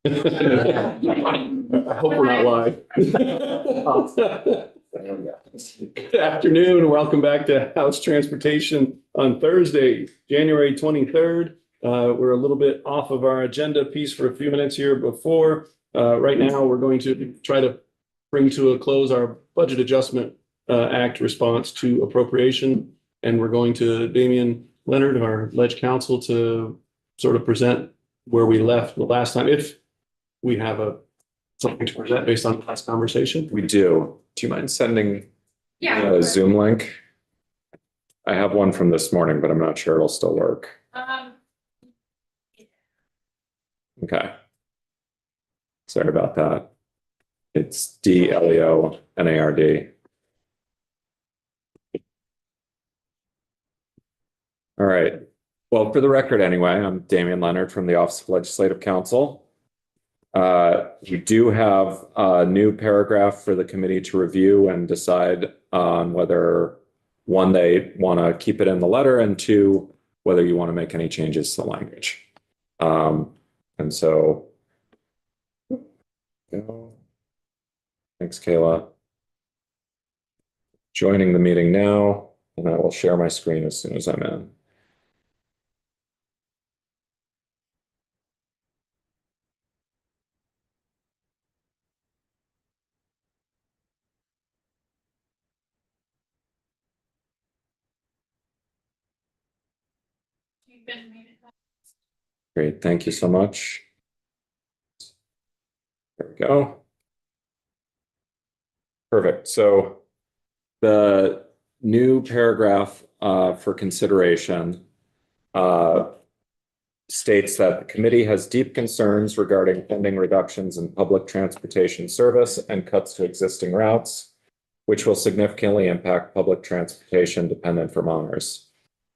I hope we're not live. Good afternoon. Welcome back to House Transportation on Thursday, January 23rd. We're a little bit off of our agenda piece for a few minutes here before. Right now, we're going to try to bring to a close our Budget Adjustment Act response to appropriation. And we're going to Damian Leonard, our Ledge Counsel, to sort of present where we left the last time. If we have something to present based on the last conversation. We do. Do you mind sending Yeah. a Zoom link? I have one from this morning, but I'm not sure it'll still work. Okay. Sorry about that. It's DLEONARD. All right. Well, for the record anyway, I'm Damian Leonard from the Office of Legislative Counsel. We do have a new paragraph for the committee to review and decide on whether, one, they want to keep it in the letter, and two, whether you want to make any changes to the language. And so, thanks, Kayla. Joining the meeting now, and I will share my screen as soon as I'm in. Great, thank you so much. There we go. Perfect. So the new paragraph for consideration states that the committee has deep concerns regarding pending reductions in public transportation service and cuts to existing routes, which will significantly impact public transportation dependent Vermonters.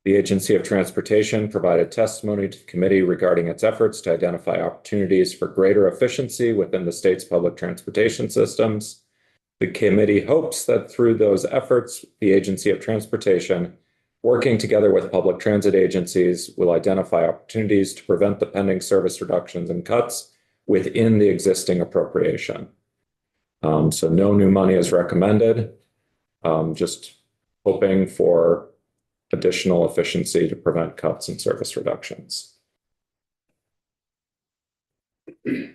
The Agency of Transportation provided testimony to the committee regarding its efforts to identify opportunities for greater efficiency within the state's public transportation systems. The committee hopes that through those efforts, the Agency of Transportation, working together with public transit agencies, will identify opportunities to prevent the pending service reductions and cuts within the existing appropriation. So no new money is recommended, just hoping for additional efficiency to prevent cuts and service reductions.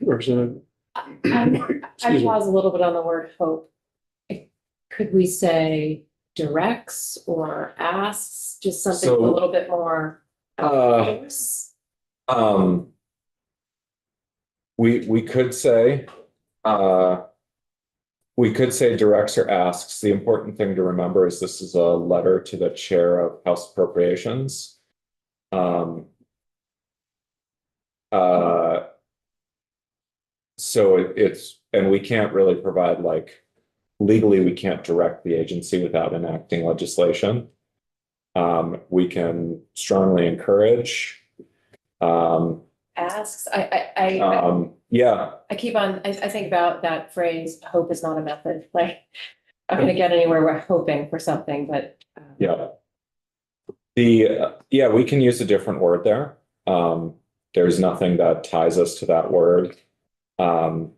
Representative. I pause a little bit on the word hope. Could we say directs or asks, just something So, a little bit more? We could say directs or asks. The important thing to remember is this is a letter to the chair of House Appropriations. So it's, and we can't really provide, like, legally, we can't direct the agency without enacting legislation. We can strongly encourage. Asks, Yeah. I keep on, I think about that phrase, hope is not a method, like, I'm gonna get anywhere, we're hoping for something, but. Yeah. Yeah, we can use a different word there. There's nothing that ties us to that word. Trying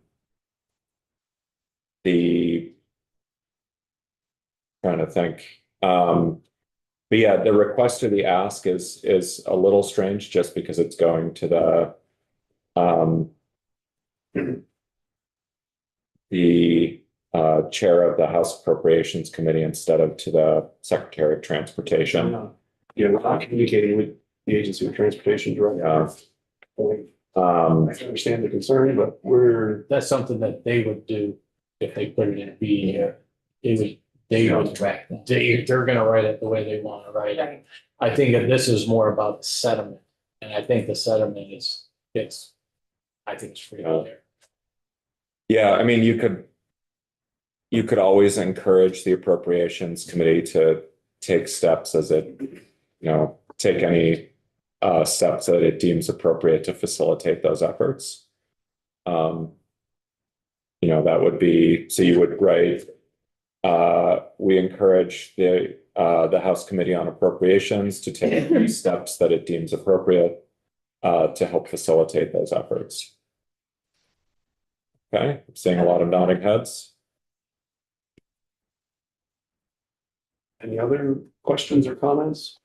to think. But yeah, the request to the ask is a little strange just because it's going to the chair of the House Appropriations Committee instead of to the Secretary of Transportation. Yeah, we're not communicating with the Agency of Transportation directly. Yeah. I can understand the concern, but That's something that they would do if they put it in B here. They're gonna write it the way they want to write it. Right. I think that this is more about the sediment, and I think the sediment is, I think it's pretty clear. Yeah, I mean, you could always encourage the Appropriations Committee to take steps as it, take any steps that it deems appropriate to facilitate those efforts. That would be, so you would write, we encourage the House Committee on Appropriations to take any steps that it deems appropriate to help facilitate those efforts. Okay, I'm seeing a lot of nodding heads. Any other questions or comments?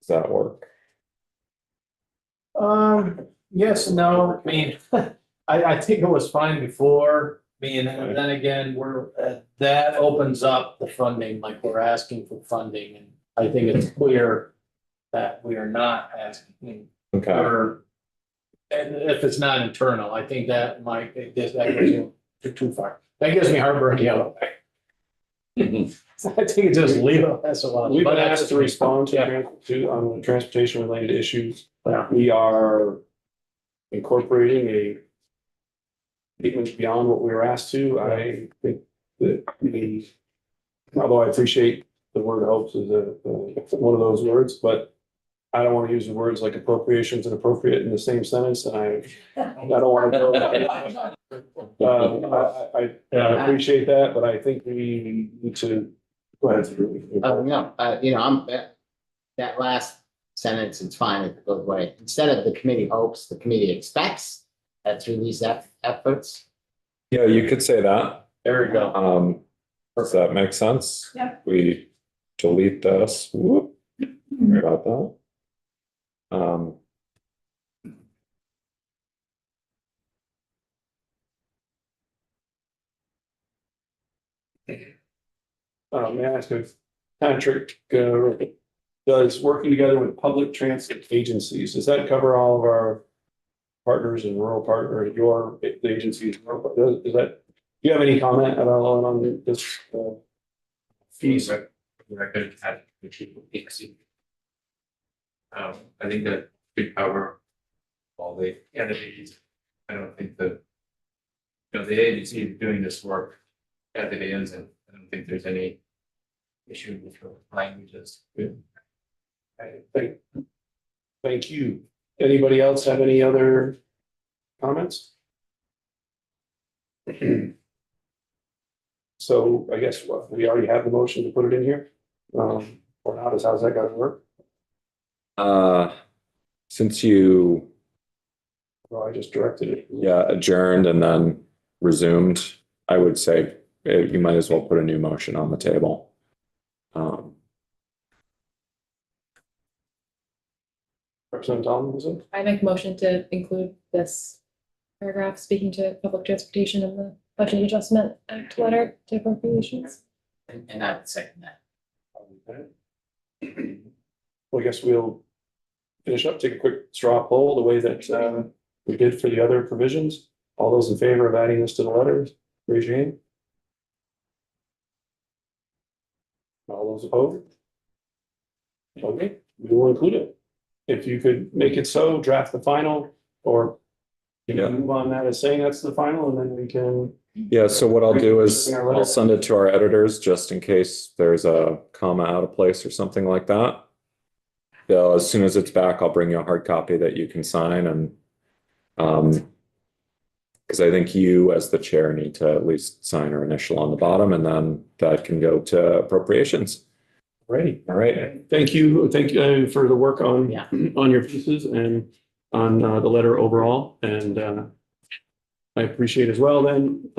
Does that work? Yes and no, I mean, I think it was fine before, I mean, and then again, that opens up the funding, like we're asking for funding, and I think it's clear that we are not asking Okay, for, and if it's not internal, I think that might, that gives you too far. That gives me heartburn the other way. So I think it's just leave it as it was. We've But been that's asked to respond Yeah. on transportation related issues. Yeah. We are incorporating a statement beyond what we were asked to. I think that although I appreciate the word hopes is one of those words, but I don't want to use the words like appropriations and appropriate in the same sentence, and I don't want to go. I appreciate that, but I think we need to, go ahead. No, that last sentence, it's fine if it goes away. Instead of the committee hopes, the committee expects that through these efforts. yeah, you could say that. There we go. Does that make sense? Yep. We delete this. Whoop. Sorry about that. May I ask if Patrick, does working together with public transit agencies, does that cover all of our partners and rural partner, the agencies? Does that, do you have any comment at all on this fees? Record at the chief of PXC. I think that could cover all the entities. I don't think that, the agency is doing this work as it is, and I don't think there's any issue with the languages. Thank you. Anybody else have any other comments? So I guess what, we already have the motion to put it in here? Or not, how's that gonna work? Since you, Well, I just directed it. adjourned and then resumed, I would say you might as well put a new motion on the table. Representative Tomlin, was it? I make a motion to include this paragraph speaking to public transportation in the Budget Adjustment Act letter to appropriations. And I would second that. Well, I guess we'll finish up, take a quick straw poll, the way that we did for the other provisions. All those in favor of adding this to the letters, raise your hand. All those opposed? Okay, we will include it. If you could make it so, draft the final, or you Yeah. can move on that as saying that's the final, and then we can. Yeah, so what I'll do is I'll send it to our editors just in case there's a comma out of place or something like that. As soon as it's back, I'll bring you a hard copy that you can sign, and because I think you as the chair need to at least sign or initial on the bottom, and then that can go to appropriations. Ready. All right. Thank you for the work on Yeah. on your pieces and on the letter overall, and I appreciate as well then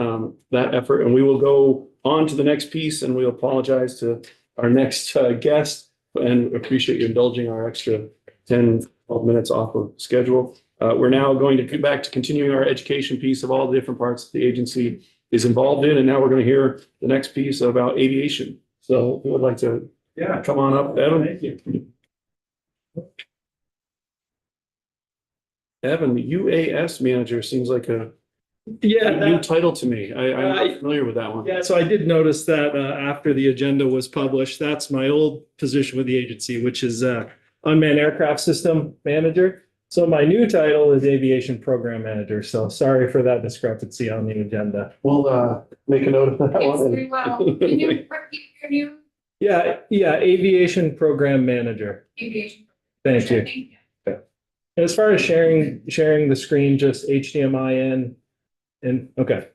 that effort, and we will go on to the next piece, and we apologize to our next guest and appreciate you indulging our extra 10, 12 minutes off of schedule. We're now going to get back to continuing our education piece of all the different parts that the agency is involved in, and now we're going to hear the next piece about aviation. So who would like to come on up, Evan? Evan, the UAS manager seems like a new title to me. I'm not familiar with that one. Yeah, so I did notice that after the agenda was published, that's my old position with the agency, which is unmanned aircraft system manager. So my new title is Aviation Program Manager, so sorry for that discrepancy on the agenda. We'll make a note of that It's one. very well. Can you repeat your new Yeah, Aviation Program Manager. aviation? Thank you. As far as sharing the screen, just HDMI in and okay.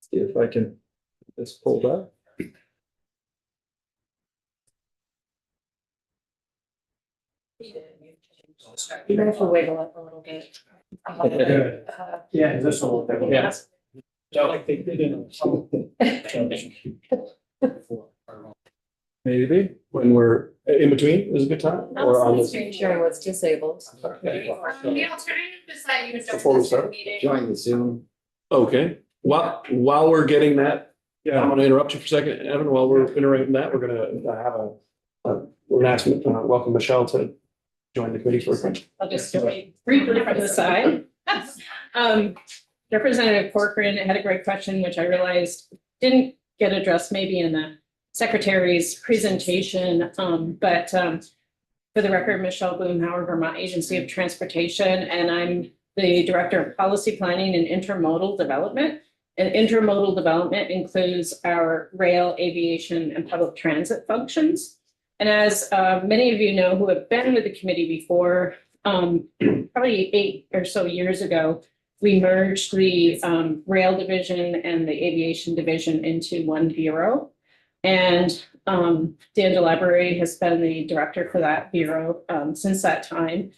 See if I can get this pulled up. You might have to wiggle it a little bit. Yeah, this will. Yeah. Maybe. When we're in between is a good time or on this. Screen sharing was disabled. The alternative is that you would Before we just start? the meeting. Join the Zoom. Okay, while we're getting that, I'm Yeah, gonna interrupt you for a second, Evan, while we're iterating that, we're gonna have we're gonna ask, welcome Michelle to join the committee for a second. I'll just do it briefly from the side. Representative Corcoran had a great question, which I realized didn't get addressed maybe in the secretary's presentation. But for the record, Michelle Boomhauer, Vermont Agency of Transportation, and I'm the Director of Policy Planning and Intermodal Development. And intermodal development includes our rail, aviation, and public transit functions. And as many of you know who have been with the committee before, probably 8 or so years ago, we merged the rail division and the aviation division into one bureau. And Dan DeLibrary has been the director for that bureau since that time.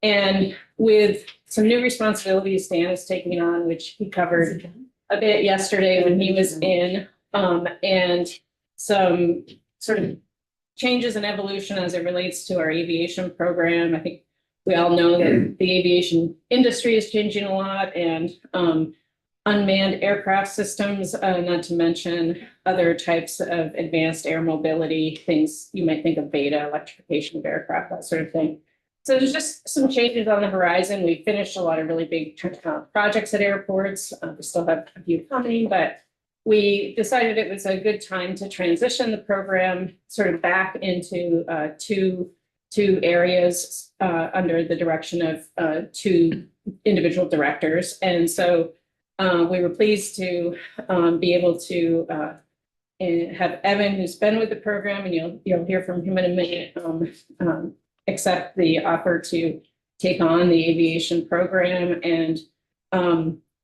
And with some new responsibilities Dan is taking on, which he covered a bit yesterday when he was in, and some sort of changes and evolution as it relates to our aviation program. I think we all know that the aviation industry is changing a lot, and unmanned aircraft systems, not to mention other types of advanced air mobility, things you might think of beta, electrification of aircraft, that sort of thing. So there's just some changes on the horizon. We finished a lot of really big projects at airports. We still have a few coming, but we decided it was a good time to transition the program sort of back into two areas under the direction of two individual directors. And so we were pleased to be able to have Evan, who's been with the program, and you'll hear from him in a minute, accept the offer to take on the aviation program. And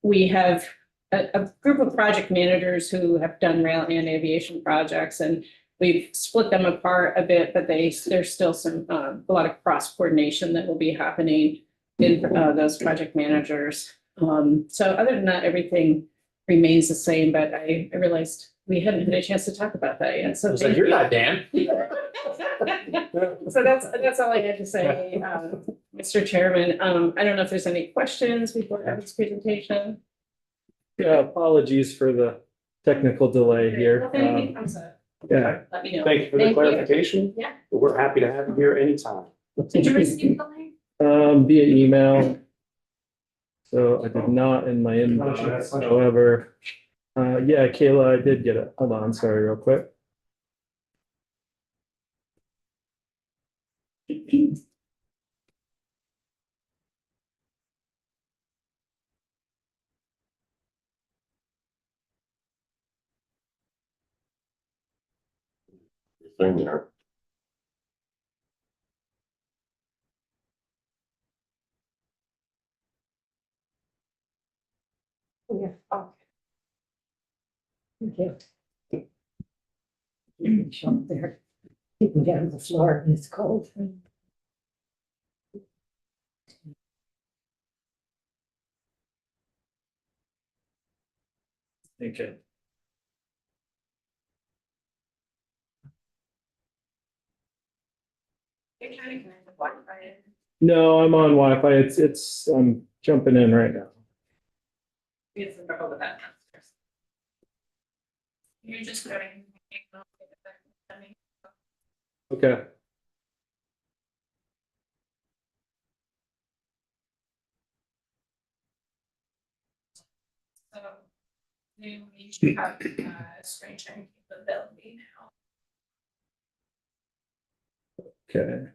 we have a group of project managers who have done rail and aviation projects, and we've split them apart a bit, but there's still a lot of cross coordination that will be happening in those project managers. So other than that, everything remains the same, but I realized we hadn't had a chance to talk about that yet. So You're not Dan. So that's all I had to say, Mr. Chairman. I don't know if there's any questions before Evan's presentation. yeah, apologies for the technical delay here. I'm sorry. Yeah, Let me know. Thank you for the Thank you. clarification. Yeah. We're happy to have you here anytime. Did you receive the link? via email. So I did not in my inbox, however, yeah, Kayla, I did get it. Hold on, sorry, real quick. Thing there. Yeah. Oh. Okay. Up there. You can get on the floor and it's cold. Okay. You're trying to connect the Wi-Fi. No, I'm on Wi-Fi. I'm jumping in right now. We have some trouble with that. You're just going. Okay. So you should have screen sharing capability now. Okay.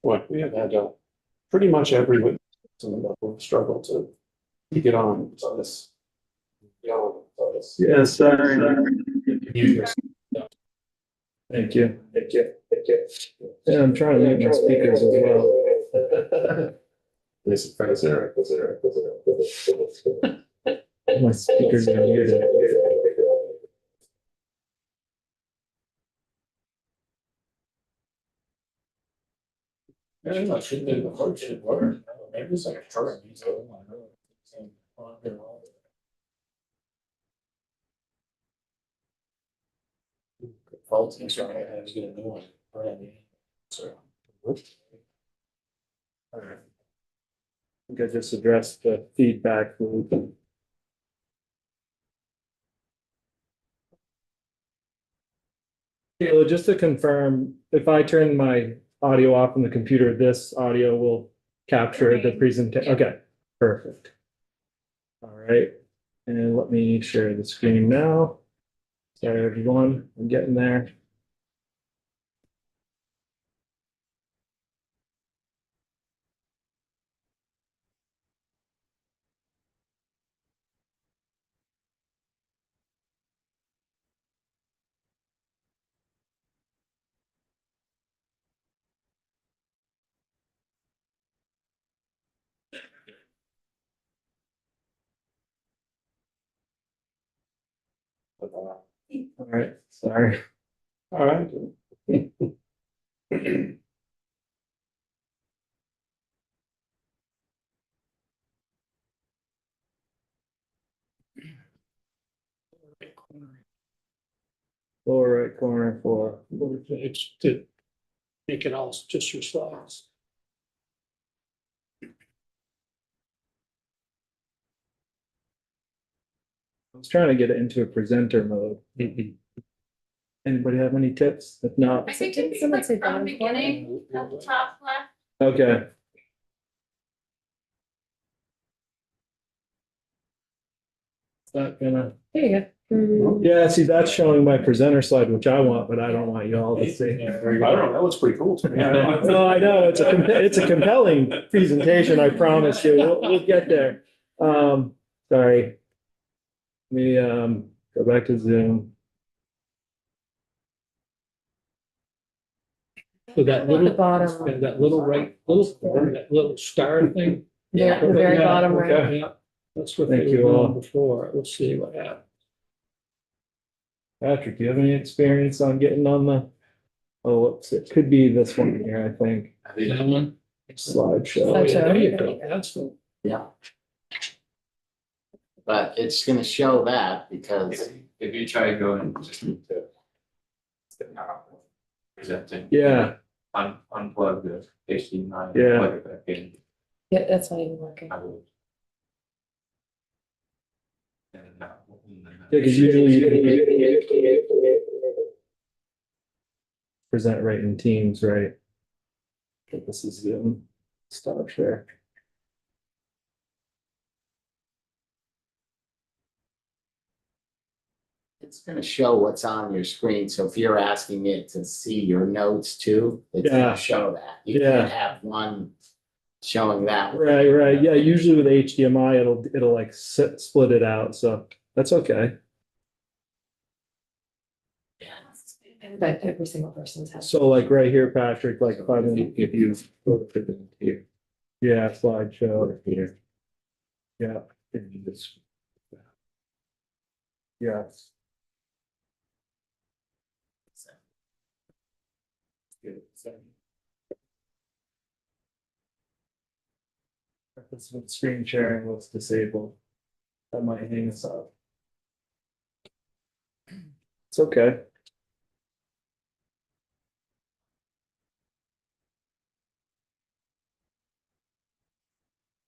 Well, we have had pretty much every witness struggle to get on this. Yeah, sorry. Thank you. Yeah, I'm trying to mute my speakers as well. My speakers are muted. I should do the hard shit work. Maybe it's like a turn. Faulty, so I had to get a new one. Brand new. So. I think I just addressed the feedback loop. Kayla, just to confirm, if I turn my audio off on the computer, this audio will capture the presentation. Okay, perfect. All right, and let me share the screen now. Sorry, everyone, I'm getting there. All right, sorry. All right. Lower right corner for, It's to make it all just your slides. I was trying to get it into a presenter mode. Anybody have any tips? If not, I think Didn't it's someone like say from bottom the beginning at the top left. okay. Is that gonna? There you go. Yeah, see, that's showing my presenter slide, which I want, but I don't want you all to see. I don't know, that looks pretty cool to me. No, I know, it's a compelling presentation, I promise you. We'll get there. Sorry. Let me, go back to Zoom. So that At the little, bottom, that little that little star thing. the very Yeah, bottom right. okay, yeah. That's what Thank they you were all. doing before. Let's see what happens. Patrick, do you have any experience on getting on the? Oh, whoops, it could be this one here, I think. That one? Slideshow. Oh, yeah, there you Slideshow. go. That's the. Yeah. But it's gonna show that because If you try going just to. Presenting. Yeah, Unplug the HDMI. Yeah. Plug it back in. Yeah, that's not even working. I would. And now. yeah, because usually you can present right in Teams, right? Okay, this is Zoom. Stop share. it's gonna show what's on your screen. So if you're asking it to see your notes too, it's Yeah. gonna show that. You Yeah. can't have one showing that. Right. Yeah, usually with HDMI, it'll like split it out, so that's okay. But every single person's has. So like right here, Patrick, like if I'm if you go to the here. Yeah, slideshow here. Yeah. and you just- Yeah. This one, screen sharing was disabled. That might hang us up. It's okay.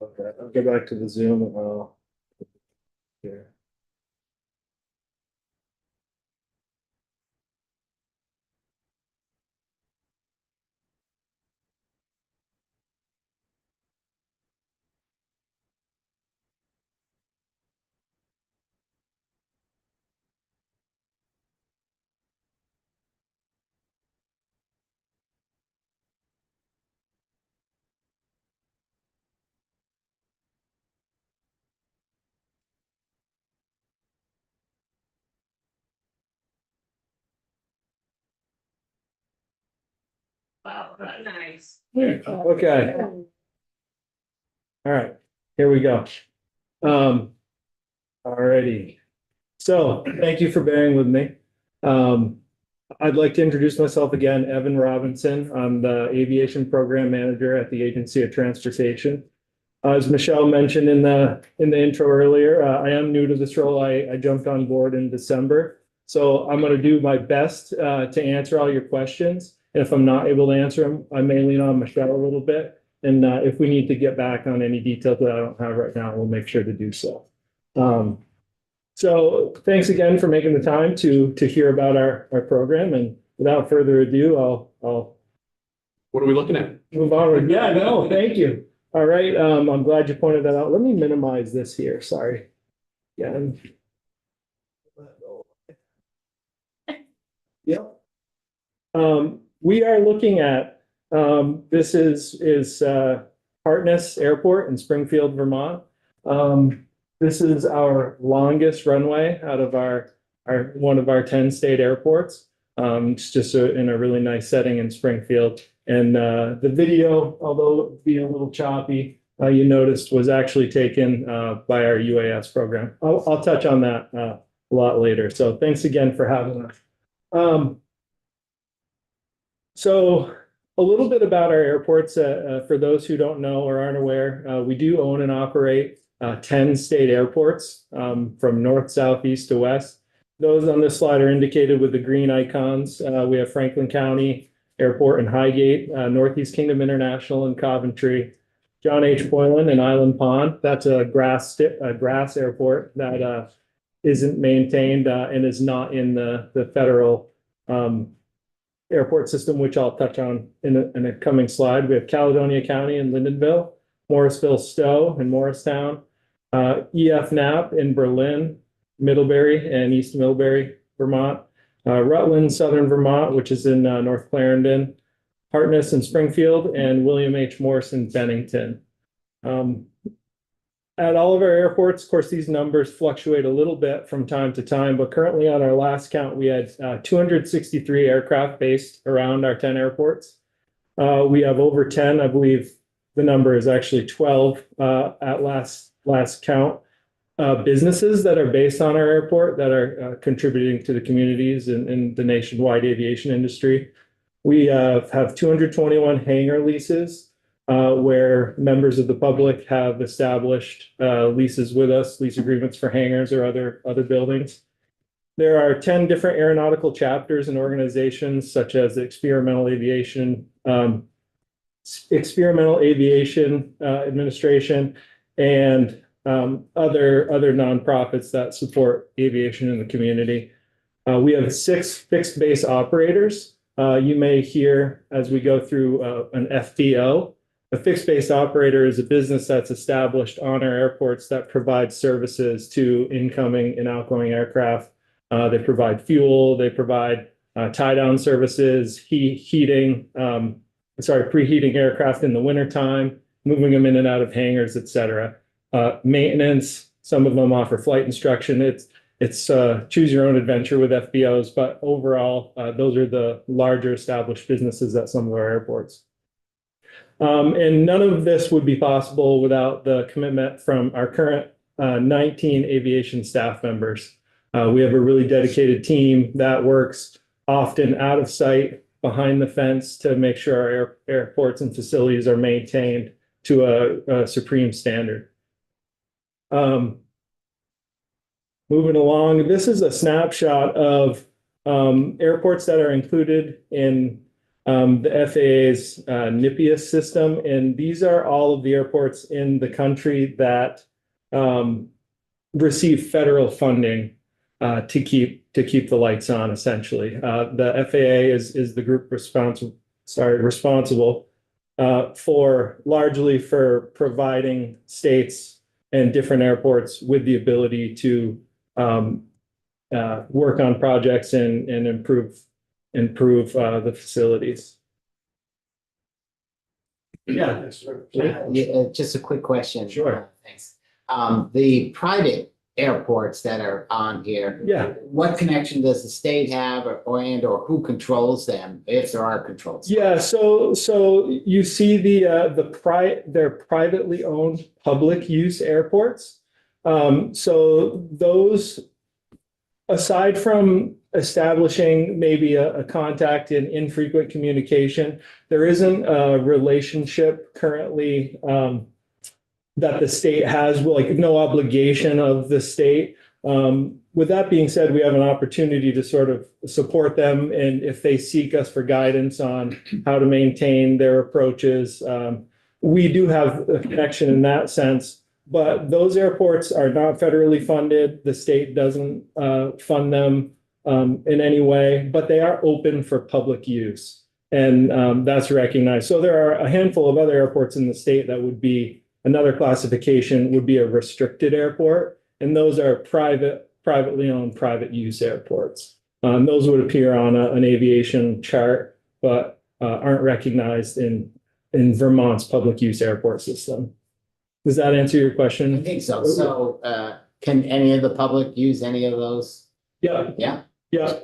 Okay, I'll go back to the Zoom and I'll. Here. Nice. Okay. All right, here we go. Alrighty. So thank you for bearing with me. I'd like to introduce myself again, Evan Robinson. I'm the Aviation Program Manager at the Agency of Transportation. As Michelle mentioned in the intro earlier, I am new to this role. I jumped on board in December. So I'm going to do my best to answer all your questions. And if I'm not able to answer them, I may lean on Michelle a little bit. And if we need to get back on any details that I don't have right now, we'll make sure to do so. So thanks again for making the time to hear about our program. And without further ado, I'll What are we looking at? move on. Yeah, no, thank you. All right, I'm glad you pointed that out. Let me minimize this here, sorry. Yeah. Yep. We are looking at, this is Hartness Airport in Springfield, Vermont. This is our longest runway out of our one of our 10 state airports. It's just in a really nice setting in Springfield. And the video, although it be a little choppy, you noticed was actually taken by our UAS program. I'll touch on that a lot later. So thanks again for having us. So a little bit about our airports. For those who don't know or aren't aware, we do own and operate 10 state airports from north, south, east to west. Those on this slide are indicated with the green icons. We have Franklin County Airport in Highgate, Northeast Kingdom International in Coventry, John H. Boylan in Island Pond. That's a grass airport that isn't maintained and is not in the federal airport system, which I'll touch on in a coming slide. We have Caledonia County in Lyndonville, Morrisville Stowe in Morristown, EF Knapp in Berlin, Middlebury and East Middlebury, Vermont, Rutland, Southern Vermont, which is in North Clarendon, Hartness in Springfield, and William H. Morris in Bennington. At all of our airports, of course, these numbers fluctuate a little bit from time to time, but currently on our last count, we had 263 aircraft based around our 10 airports. We have over 10, I believe the number is actually 12 at last count. Businesses that are based on our airport that are contributing to the communities and the nationwide aviation industry. We have 221 hangar leases where members of the public have established leases with us, lease agreements for hangars or other buildings. There are 10 different aeronautical chapters and organizations such as the Experimental Aviation Administration and other nonprofits that support aviation in the community. We have 6 fixed base operators. You may hear as we go through an FBO. A fixed base operator is a business that's established on our airports that provides services to incoming and outgoing aircraft. They provide fuel, they provide tie-down services, preheating aircraft in the wintertime, moving them in and out of hangars, et cetera. Maintenance, some of them offer flight instruction. It's choose your own adventure with FBOs, but overall, those are the larger established businesses at some of our airports. And none of this would be possible without the commitment from our current 19 aviation staff members. We have a really dedicated team that works often out of sight, behind the fence to make sure our airports and facilities are maintained to a supreme standard. Moving along, this is a snapshot of airports that are included in the FAA's NIPIAS system, and these are all of the airports in the country that receive federal funding to keep the lights on. Essentially, the FAA is the group responsible largely for providing states and different airports with the ability to work on projects and improve the facilities. Yeah. Just a quick question. Sure. Thanks. The private airports that are on here. Yeah. What connection does the state have or who controls them, if there are controls? Yeah, so you see they're privately owned public use airports. So those, aside from establishing maybe a contact in infrequent communication, there isn't a relationship currently that the state has, like no obligation of the state. With that being said, we have an opportunity to sort of support them, and if they seek us for guidance on how to maintain their approaches, we do have a connection in that sense. But those airports are not federally funded. The state doesn't fund them in any way, but they are open for public use, and that's recognized. So there are a handful of other airports in the state that would be another classification would be a restricted airport, and those are privately owned, private use airports. Those would appear on an aviation chart, but aren't recognized in Vermont's public use airport system. Does that answer your I question? think so. So can any of the public use any of those? Yeah. Yeah. Yeah.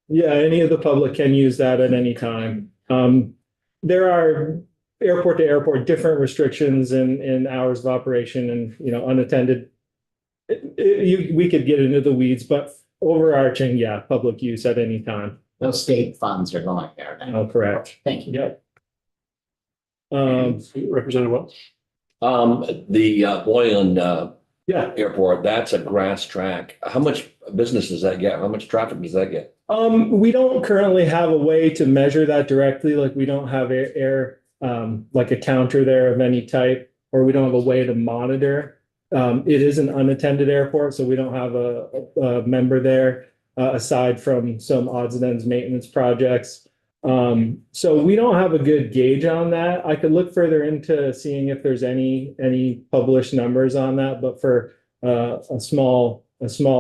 Yeah, any of the public can use that at any time. There are airport to airport different restrictions in hours of operation and, unattended. We could get into the weeds, but overarching, yeah, public use at any time. Those state funds are going there then. Oh, correct. Thank you. Yep. Representative Wells? The Boylan Yeah. Airport, that's a grass track. How much business does that get? How much traffic does that get? We don't currently have a way to measure that directly. Like we don't have like a counter there of any type, or we don't have a way to monitor. It is an unattended airport, so we don't have a member there aside from some odds and ends maintenance projects. So we don't have a good gauge on that. I could look further into seeing if there's any published numbers on that, but for a small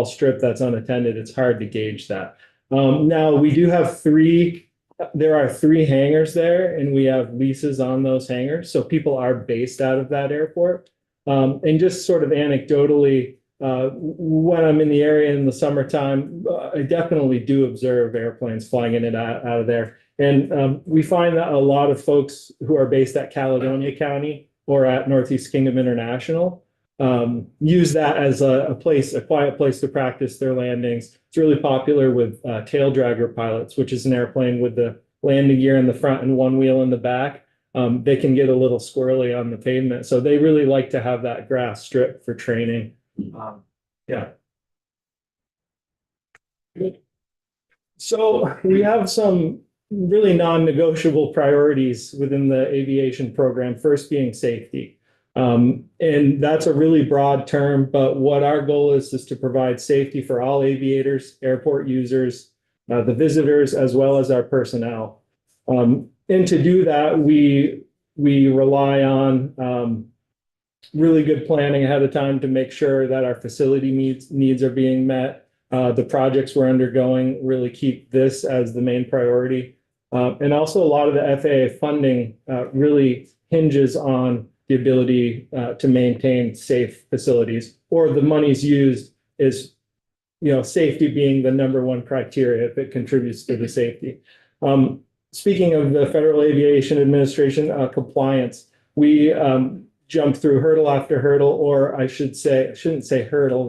strip that's unattended, it's hard to gauge that. Now we do have there are 3 hangars there, and we have leases on those hangars. So people are based out of that airport. And just sort of anecdotally, when I'm in the area in the summertime, I definitely do observe airplanes flying in and out of there. And we find that a lot of folks who are based at Caledonia County or at Northeast Kingdom International use that as a quiet place to practice their landings. It's really popular with tail dragger pilots, which is an airplane with the landing gear in the front and one wheel in the back. They can get a little squirrely on the pavement. So they really like to have that grass strip for training. Yeah. So we have some really non-negotiable priorities within the aviation program, first being safety. And that's a really broad term, but what our goal is to provide safety for all aviators, airport users, the visitors, as well as our personnel. And to do that, we rely on really good planning ahead of time to make sure that our facility needs are being met. The projects we're undergoing really keep this as the main priority. And also a lot of the FAA funding really hinges on the ability to maintain safe facilities, or the money's used is, safety being the #1 criteria if it contributes to the safety. Speaking of the Federal Aviation Administration compliance, we jump through hurdle after hurdle, or I shouldn't say hurdle.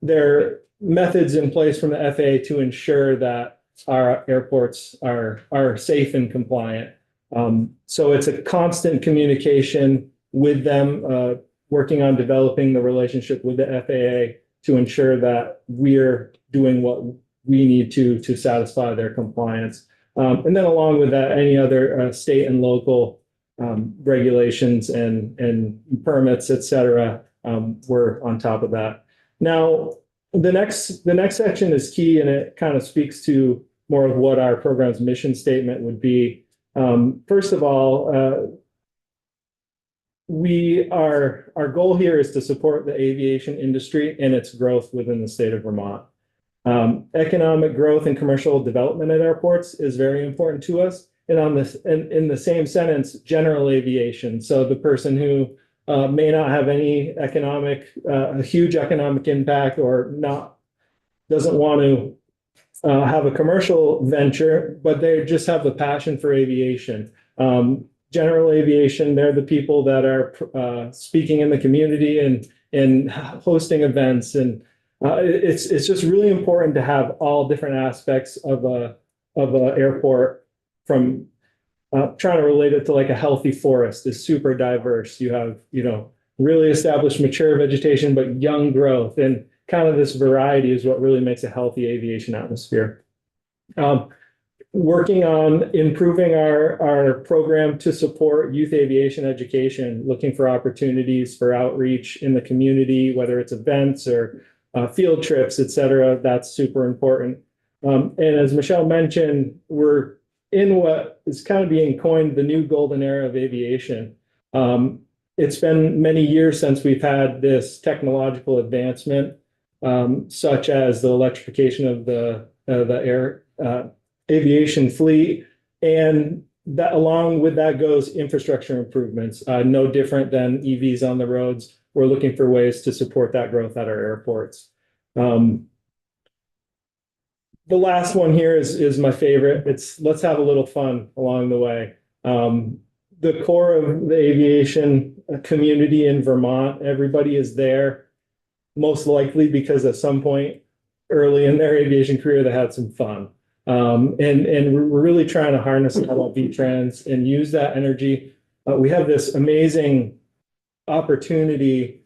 There are methods in place from the FAA to ensure that our airports are safe and compliant. So it's a constant communication with them, working on developing the relationship with the FAA to ensure that we're doing what we need to satisfy their compliance. And then along with that, any other state and local regulations and permits, et cetera, we're on top of that. Now, the next section is key, and it kind of speaks to more of what our program's mission statement would be. First of all, our goal here is to support the aviation industry and its growth within the state of Vermont. Economic growth and commercial development at airports is very important to us. And in the same sentence, general aviation. So the person who may not have any a huge economic impact or doesn't want to have a commercial venture, but they just have the passion for aviation. General aviation, they're the people that are speaking in the community and hosting events. And it's just really important to have all different aspects of a airport, from trying to relate it to like a healthy forest is super diverse. You have, really established mature vegetation, but young growth, and kind of this variety is what really makes a healthy aviation atmosphere. Working on improving our program to support youth aviation education, looking for opportunities for outreach in the community, whether it's events or field trips, et cetera. That's super important. And as Michelle mentioned, we're in what is kind of being coined the new golden era of aviation. It's been many years since we've had this technological advancement, such as the electrification of the air aviation fleet, and that along with that goes infrastructure improvements. No different than EVs on the roads. We're looking for ways to support that growth at our airports. The last one here is my favorite. It's let's have a little fun along the way. The core of the aviation community in Vermont, everybody is there, most likely because at some point early in their aviation career, they had some fun. And we're really trying to harness all V-Trans and use that energy. We have this amazing opportunity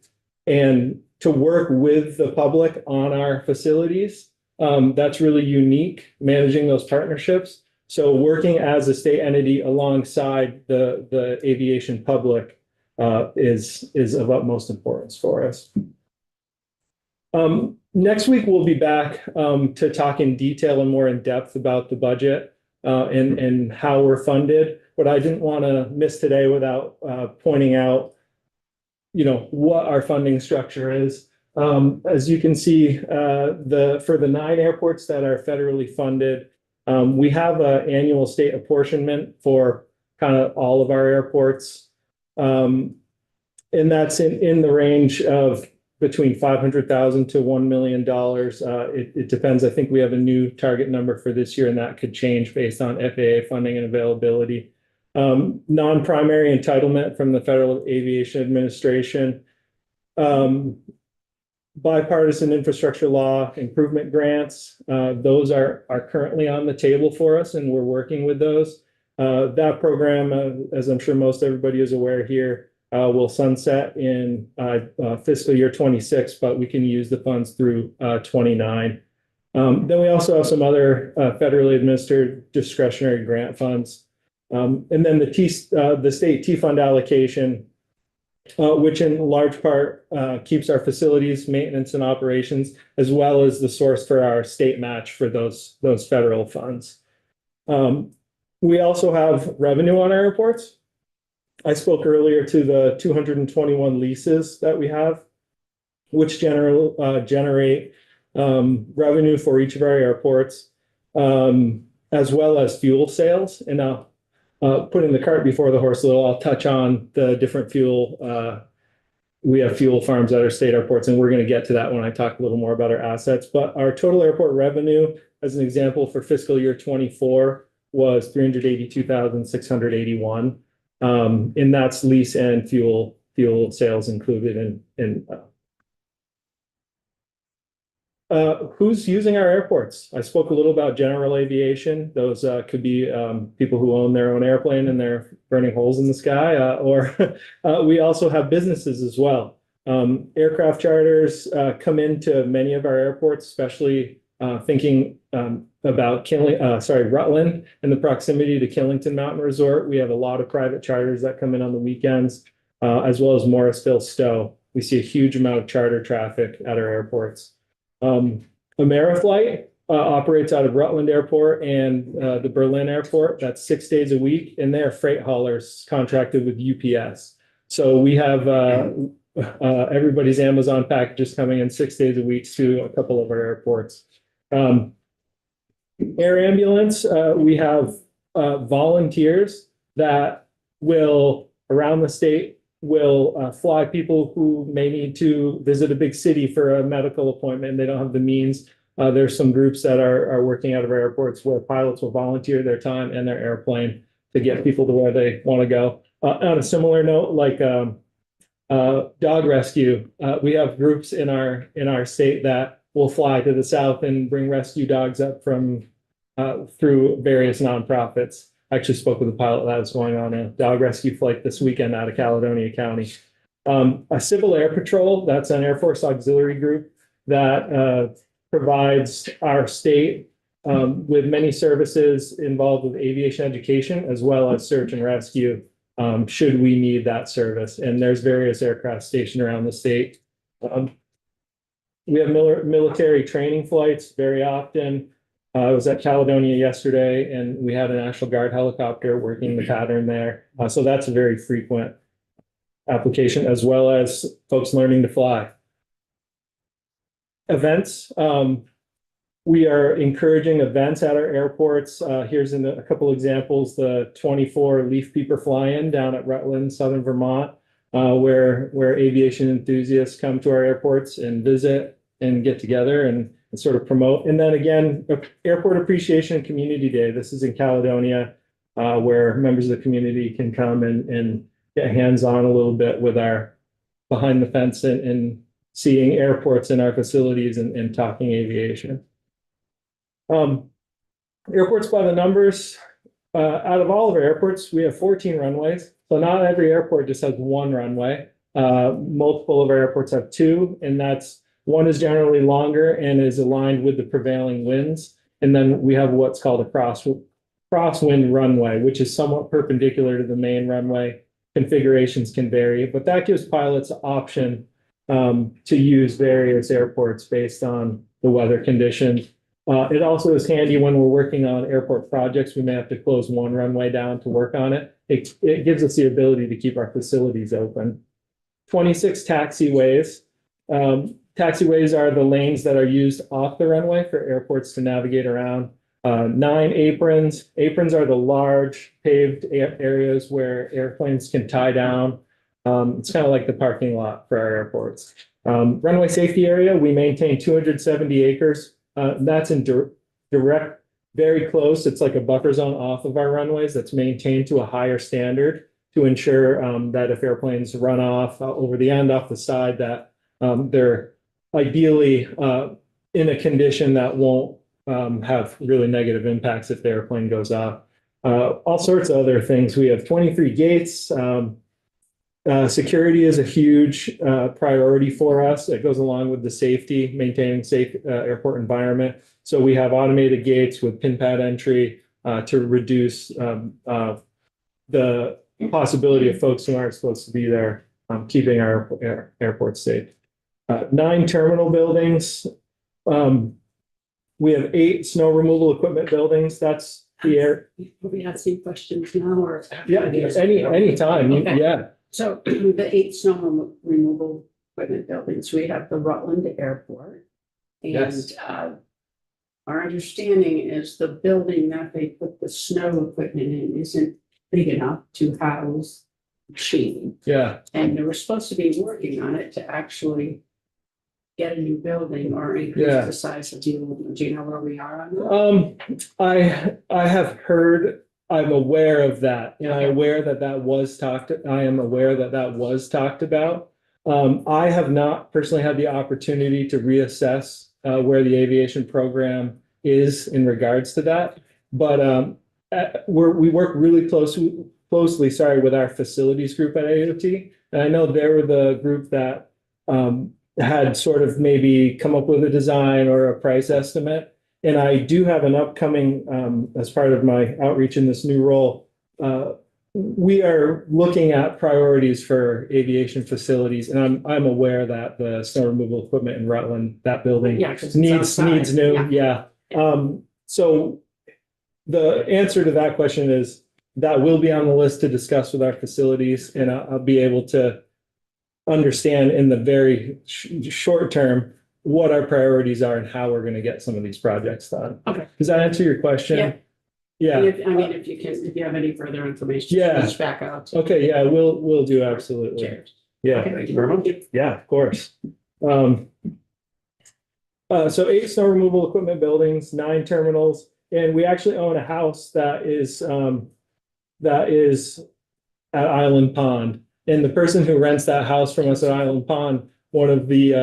and to work with the public on our facilities. That's really unique, managing those partnerships. So working as a state entity alongside the aviation public is of utmost importance for us. Next week, we'll be back to talk in detail and more in depth about the budget and how we're funded. What I didn't want to miss today without pointing out, what our funding structure is. As you can see, for the 9 airports that are federally funded, we have an annual state apportionment for kind of all of our airports. And that's in the range of between $500,000 to $1 million. It depends. I think we have a new target number for this year, and that could change based on FAA funding and availability. Non-primary entitlement from the Federal Aviation Administration. Bipartisan infrastructure law improvement grants. Those are currently on the table for us, and we're working with those. That program, as I'm sure most everybody is aware here, will sunset in fiscal year 26, but we can use the funds through 29. Then we also have some other federally administered discretionary grant funds. And then the state T-fund allocation, which in large part keeps our facilities maintenance and operations, as well as the source for our state match for those federal funds. We also have revenue on our airports. I spoke earlier to the 221 leases that we have, which generate revenue for each of our airports, as well as fuel sales. And now, putting the cart before the horse a little, I'll touch on the different fuel. We have fuel farms at our state airports, and we're going to get to that when I talk a little more about our assets. But our total airport revenue, as an example, for fiscal year 24 was $382,681. And that's lease and fuel sales included in who's using our airports. I spoke a little about general aviation. Those could be people who own their own airplane and they're burning holes in the sky, or we also have businesses as well. Aircraft charters come into many of our airports, especially thinking about Rutland and the proximity to Killington Mountain Resort. We have a lot of private charters that come in on the weekends, as well as Morrisville Stowe. We see a huge amount of charter traffic at our airports. Ameriflight operates out of Rutland Airport and the Berlin Airport. That's 6 days a week, and they're freight haulers contracted with UPS. So we have everybody's Amazon packages coming in 6 days a week to a couple of our airports. Air ambulance, we have volunteers that will, around the state, will fly people who may need to visit a big city for a medical appointment and they don't have the means. There's some groups that are working out of our airports where pilots will volunteer their time and their airplane to get people to where they want to go. On a similar note, like dog rescue, we have groups in our state that will fly to the south and bring rescue dogs up from through various nonprofits. I actually spoke with a pilot that was going on a dog rescue flight this weekend out of Caledonia County. A Civil Air Patrol, that's an Air Force auxiliary group that provides our state with many services involved with aviation education as well as search and rescue, should we need that service. And there's various aircraft stationed around the state. We have military training flights very often. I was at Caledonia yesterday and we had a National Guard helicopter working the pattern there. So that's a very frequent application, as well as folks learning to fly. Events. We are encouraging events at our airports. Here's a couple examples. The 24 Leaf Peeper Fly-In down at Rutland, Southern Vermont, where aviation enthusiasts come to our airports and visit and get together and sort of promote. And then again, Airport Appreciation and Community Day. This is in Caledonia, where members of the community can come and get hands-on a little bit with our behind the fence and seeing airports in our facilities and talking aviation. Airports by the numbers. Out of all of our airports, we have 14 runways. So not every airport just has one runway. Multiple of our airports have two, and one is generally longer and is aligned with the prevailing winds. And then we have what's called a crosswind runway, which is somewhat perpendicular to the main runway. Configurations can vary, but that gives pilots the option to use various airports based on the weather conditions. It also is handy when we're working on airport projects. We may have to close one runway down to work on it. It gives us the ability to keep our facilities open. 26 taxiways. Taxiways are the lanes that are used off the runway for airports to navigate around. 9 aprons. Aprons are the large paved areas where airplanes can tie down. It's kind of like the parking lot for our airports. Runway safety area, we maintain 270 acres. That's in direct, very close. It's like a buffer zone off of our runways that's maintained to a higher standard to ensure that if airplanes run off over the end, off the side, that they're ideally in a condition that won't have really negative impacts if the airplane goes off. All sorts of other things. We have 23 gates. Security is a huge priority for us. It goes along with the safety, maintaining safe airport environment. So we have automated gates with pin pad entry to reduce the possibility of folks who aren't supposed to be there, keeping our airport safe. 9 terminal buildings. We have 8 snow removal equipment buildings. That's the air. Are we asking questions now or? Yeah, any time. Okay. Yeah. So the 8 snow removal equipment buildings, we have the Rutland Airport. And Yes. our understanding is the building that they put the snow equipment in isn't big enough to house machine. Yeah. And they were supposed to be working on it to actually get a new building or increase Yeah. the size of the building. Do you know where we are on that? I have heard, I'm aware of that, and I'm aware that that was talked about. I have not personally had the opportunity to reassess where the aviation program is in regards to that. But we work really closely with our facilities group at AOT. And I know they were the group that had sort of maybe come up with a design or a price estimate. And I do have an upcoming, as part of my outreach in this new role, we are looking at priorities for aviation facilities, and I'm aware that the snow removal equipment in Rutland, that building Yeah, 'cause it's needs outside. new, yeah. So the answer to that question is that will be on the list to discuss with our facilities, and I'll be able to understand in the very short term what our priorities are and how we're going to get some of these projects done. Okay. Does that answer your question? Yeah. Yeah. If you have any further information, Yeah. reach back out. Okay, yeah, we'll do, absolutely. Cheers. Yeah. Okay. Thank you very much. Yeah, of course. So 8 snow removal equipment buildings, 9 terminals, and we actually own a house that is at Island Pond. And the person who rents that house from us at Island Pond, one of the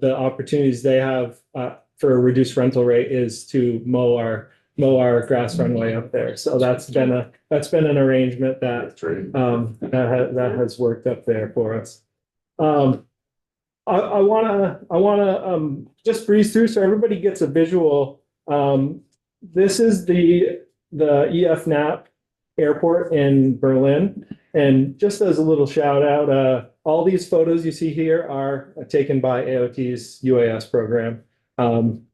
opportunities they have for a reduced rental rate is to mow our grass runway up there. So that's been an arrangement that that has worked up there for us. I wanna just breeze through so everybody gets a visual. This is the EF Knapp Airport in Berlin. And just as a little shout out, all these photos you see here are taken by AOT's UAS program. And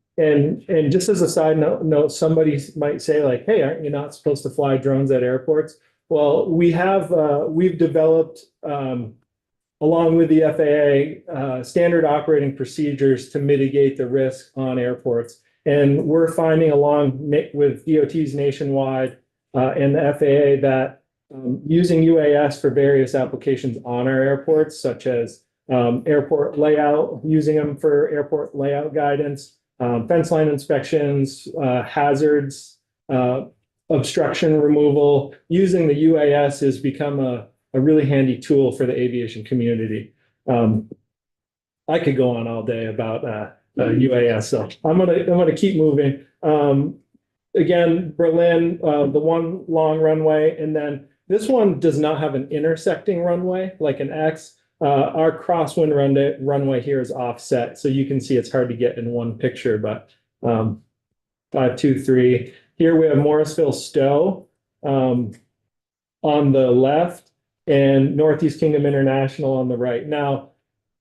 just as a side note, somebody might say like, hey, aren't you not supposed to fly drones at airports? Well, we've developed, along with the FAA, standard operating procedures to mitigate the risk on airports. And we're finding along with DOTs nationwide and the FAA that using UAS for various applications on our airports, such as airport layout, using them for airport layout guidance, fence line inspections, hazards, obstruction removal, using the UAS has become a really handy tool for the aviation community. I could go on all day about UAS, so I'm gonna keep moving. Again, Berlin, the one long runway, and then this one does not have an intersecting runway like an X. Our crosswind runway here is offset, so you can see it's hard to get in one picture, but 523. Here we have Morrisville Stowe on the left and Northeast Kingdom International on the right. Now,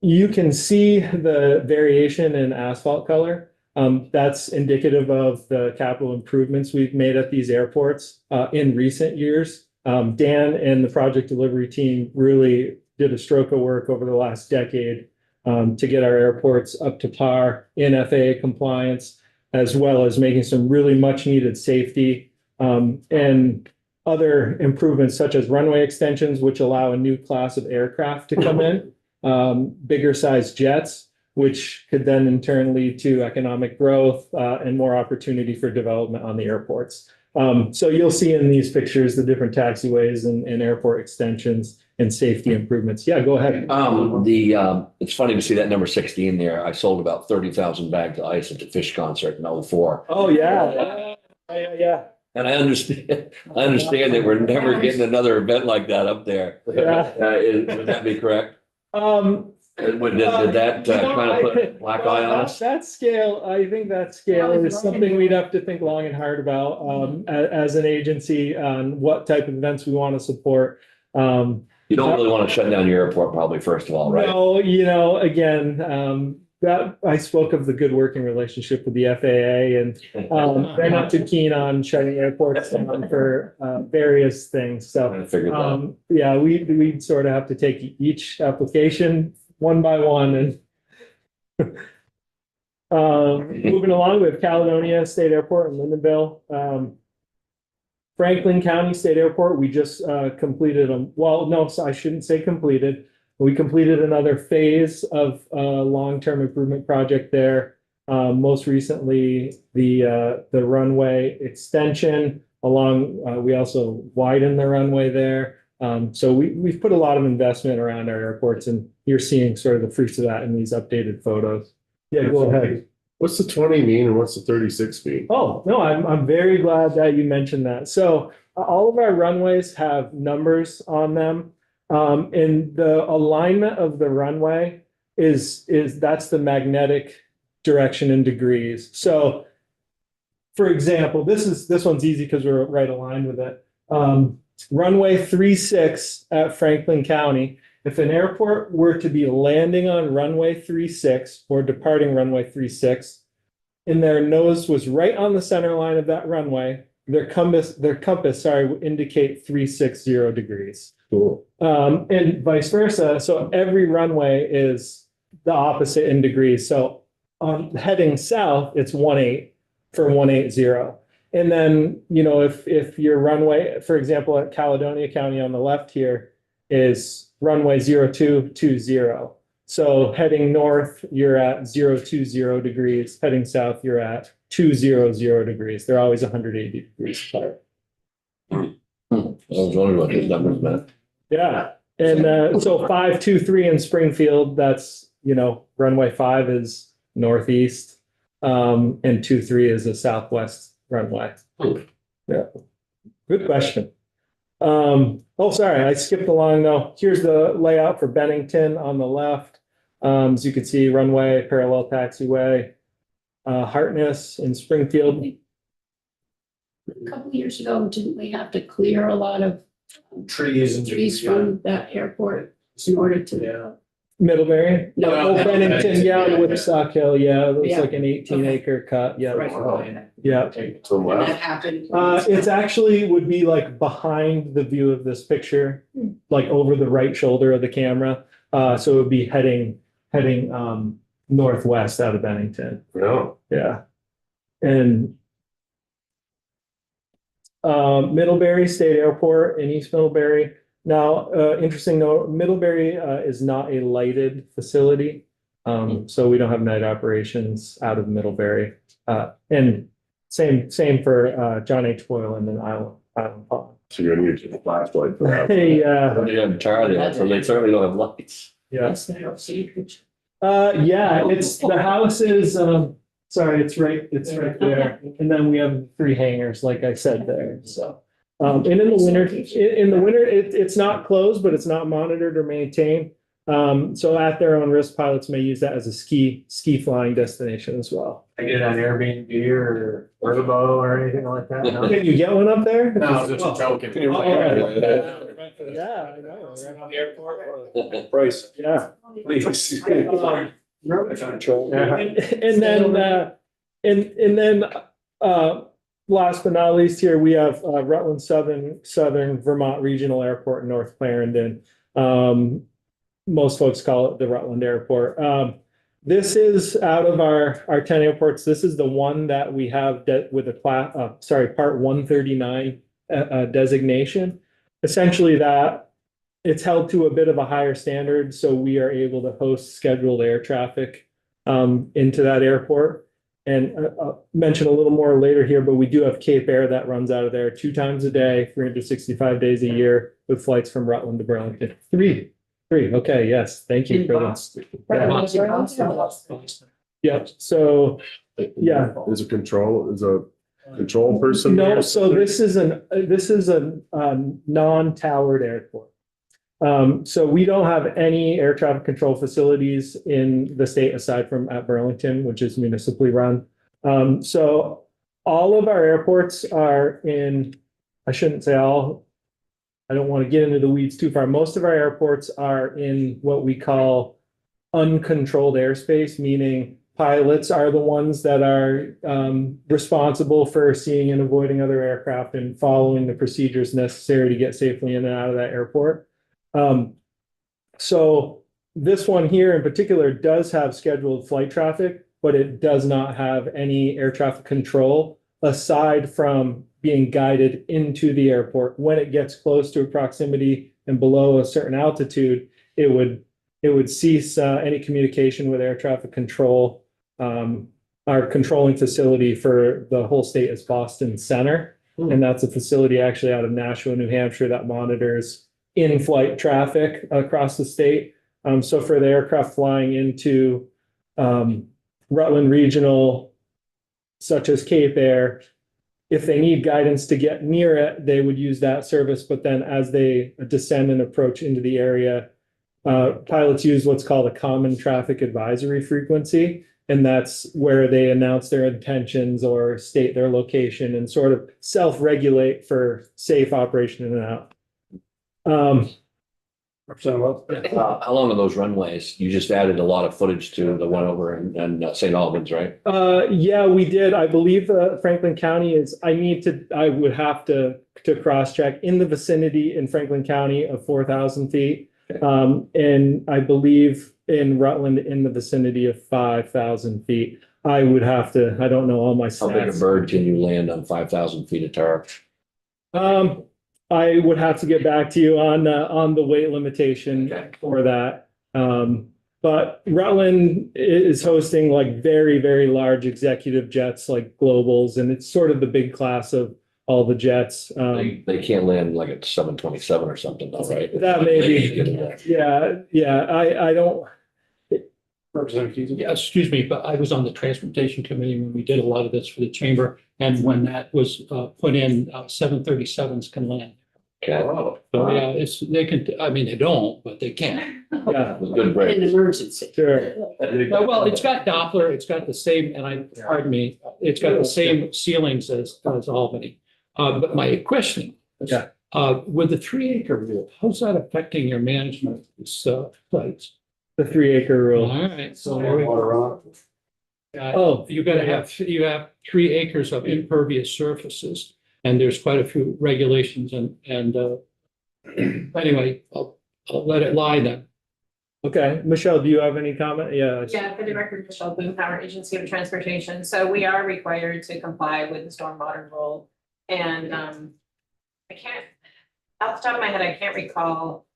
you can see the variation in asphalt color. That's indicative of the capital improvements we've made at these airports in recent years. Dan and the project delivery team really did a stroke of work over the last decade to get our airports up to par in FAA compliance, as well as making some really much needed safety and other improvements such as runway extensions, which allow a new class of aircraft to come in, bigger size jets, which could then in turn lead to economic growth and more opportunity for development on the airports. So you'll see in these pictures the different taxiways and airport extensions and safety improvements. Yeah, go ahead. It's funny to see that number 16 there. I sold about 30,000 bags of ice at the Fish concert in 04. Oh, yeah. Yeah. And I understand that we're never getting another event like that up there. Yeah. Would that be correct? Did that kind of put a black eye on us? That scale, I think that scale is something we'd have to think long and hard about as an agency on what type of events we want to support. You don't really want to shut down your airport probably, first of all, right? No, again, that I spoke of the good working relationship with the FAA, and they're not too keen on shutting airports down for various things. So I figured that. yeah, we'd sort of have to take each application one by one. And moving along with Caledonia State Airport in Lyndonville. Franklin County State Airport, we just completed I shouldn't say completed. We completed another phase of a long-term improvement project there. Most recently, the runway extension along, we also widened the runway there. So we've put a lot of investment around our airports, and you're seeing sort of the fruits of that in these updated photos. Yeah, go ahead. What's the 20 mean and what's the 36 mean? Oh, no, I'm very glad that you mentioned that. So all of our runways have numbers on them. And the alignment of the runway is that's the magnetic direction in degrees. So for example, this one's easy because we're right aligned with it. Runway 36 at Franklin County. If an airport were to be landing on runway 36 or departing runway 36, and their nose was right on the center line of that runway, their compass, would indicate 360 degrees. Cool. And vice versa. So every runway is the opposite in degrees. So heading south, it's 18 for 180. And then, you know, if your runway, for example, at Caledonia County on the left here is runway 0220. So heading north, you're at 020 degrees. Heading south, you're at 200 degrees. They're always 180 degrees apart. I was wondering what those numbers meant. Yeah. And so 523 in Springfield, that's, you know, runway 5 is northeast. And 23 is a southwest runway. Yeah. Good question. Oh, sorry, I skipped along though. Here's the layout for Bennington on the left. As you can see, runway, parallel taxiway, Hartness in Springfield. A couple years ago, didn't we have to clear a lot of Trees and. trees from that airport in order to? Yeah. Middlebury? No. Oh, Bennington, yeah, Yeah. Woodstock Hill, yeah, it was Yeah. like an 18-acre cut, yeah. Right. Yeah. To the That left. happened. It's actually would be like behind the view of this picture, like over the right shoulder of the camera. So it would be heading northwest out of Bennington. No. Yeah. And Middlebury State Airport in East Middlebury. Now, interesting note, Middlebury is not a lighted facility. So we don't have night operations out of Middlebury. And same for John H. Boyle and then Island Pond. So you're gonna use a flashlight for that. Hey, You're entirely, so they certainly don't have lights. yeah. Yes, they don't see it. Yeah, it's the house is, sorry, it's right there. And then we have 3 hangars, like I said there, so. And in the winter, it's not closed, but it's not monitored or maintained. So at their own risk, pilots may use that as a ski flying destination as well. I get on Airbnb or Vrbo or anything like that? No? Can you get one up there? No, just joking. Can you- Oh, yeah. Yeah, I know. On the airport. Price, Yeah. please. And then, last but not least here, we have Rutland Southern Vermont Regional Airport in North Clarendon. Most folks call it the Rutland Airport. This is out of our 10 airports. This is the one that we have with a Part 139 designation. Essentially that it's held to a bit of a higher standard, so we are able to host scheduled air traffic into that airport. And I'll mention a little more later here, but we do have Cape Air that runs out of there 2 times a day, 365 days a year, with flights from Rutland to Burlington. Three. Okay, yes, thank you In for that. Boston. Yeah, so, yeah. Is a control person? No, there? so this is a non-towered airport. So we don't have any air traffic control facilities in the state aside from at Burlington, which is municipally run. So all of our airports are in, I shouldn't say all, I don't want to get into the weeds too far. Most of our airports are in what we call uncontrolled airspace, meaning pilots are the ones that are responsible for seeing and avoiding other aircraft and following the procedures necessary to get safely in and out of that airport. So this one here in particular does have scheduled flight traffic, but it does not have any air traffic control aside from being guided into the airport. When it gets close to a proximity and below a certain altitude, it would cease any communication with air traffic control. Our controlling facility for the whole state is Boston Center. And that's a facility actually out of Nashua, New Hampshire that monitors in-flight traffic across the state. So for the aircraft flying into Rutland Regional, such as Cape Air, if they need guidance to get near it, they would use that service. But then as they descend and approach into the area, pilots use what's called a common traffic advisory frequency. And that's where they announce their intentions or state their location and sort of self-regulate for safe operation in and out. Representative Wells? How long are those runways? You just added a lot of footage to the one over in St. Albans, right? Yeah, we did. I believe Franklin County is, I would have to cross-check in the vicinity in Franklin County of 4,000 feet. And I believe in Rutland in the vicinity of 5,000 feet. I would have to, I don't know all my How big a stats. bird can you land on 5,000 feet of tar? I would have to get back to you on the weight limitation Okay. for that. But Rutland is hosting like very, very large executive jets like Globals, and it's sort of the big class of all the jets. They can't land like at 727 or something though, right? That may They can be, get that. yeah, I don't, Representative Keating? Yeah, excuse me, but I was on the transportation committee when we did a lot of this for the chamber. And when that was put in, 737s can land. Okay. Oh, So yeah, they can, I mean, they don't, but they can. yeah, It was a good In break. emergency. sure. Well, it's got Doppler, it's got the same, pardon me, it's got the same ceilings as Albany. But my question is, Yeah. with the 3-acre rule, how's that affecting your management of these sites? The 3-acre rule. All right, so there we go. Water on. Oh, You gotta have, you have 3 acres of impervious surfaces, and there's quite a few regulations and anyway, I'll let it lie then. okay. Michelle, do you have any comment? Yeah. Yeah, for the record, Michelle Boomhauer, Agency of Transportation. So we are required to comply with the stormwater rule. And I can't, off the top of my head, I can't recall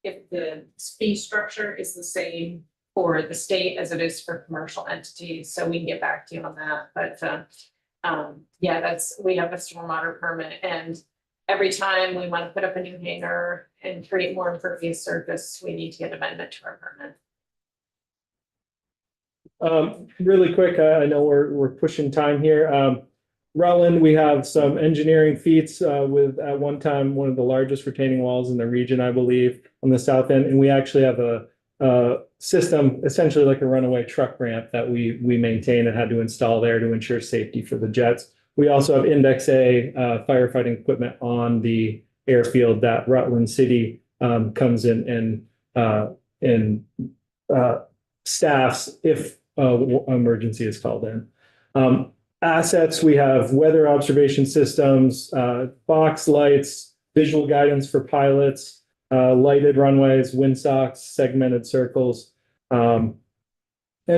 if the fee structure is the same for the state as it is for commercial entities. So we can get back to you on that. But yeah, we have a stormwater permit, and every time we want to put up a new hangar and create more impervious surface, we need to get amendment to our permit. Really quick, I know we're pushing time here. Rutland, we have some engineering feats with at one time one of the largest retaining walls in the region, I believe, on the south end, and we actually have a system essentially like a runaway truck ramp that we maintain and had to install there to ensure safety for the jets. We also have Index A firefighting equipment on the airfield that Rutland City comes in and staffs if emergency is called in. Assets, we have weather observation systems, box lights, visual guidance for pilots, lighted runways, windsocks, segmented circles, and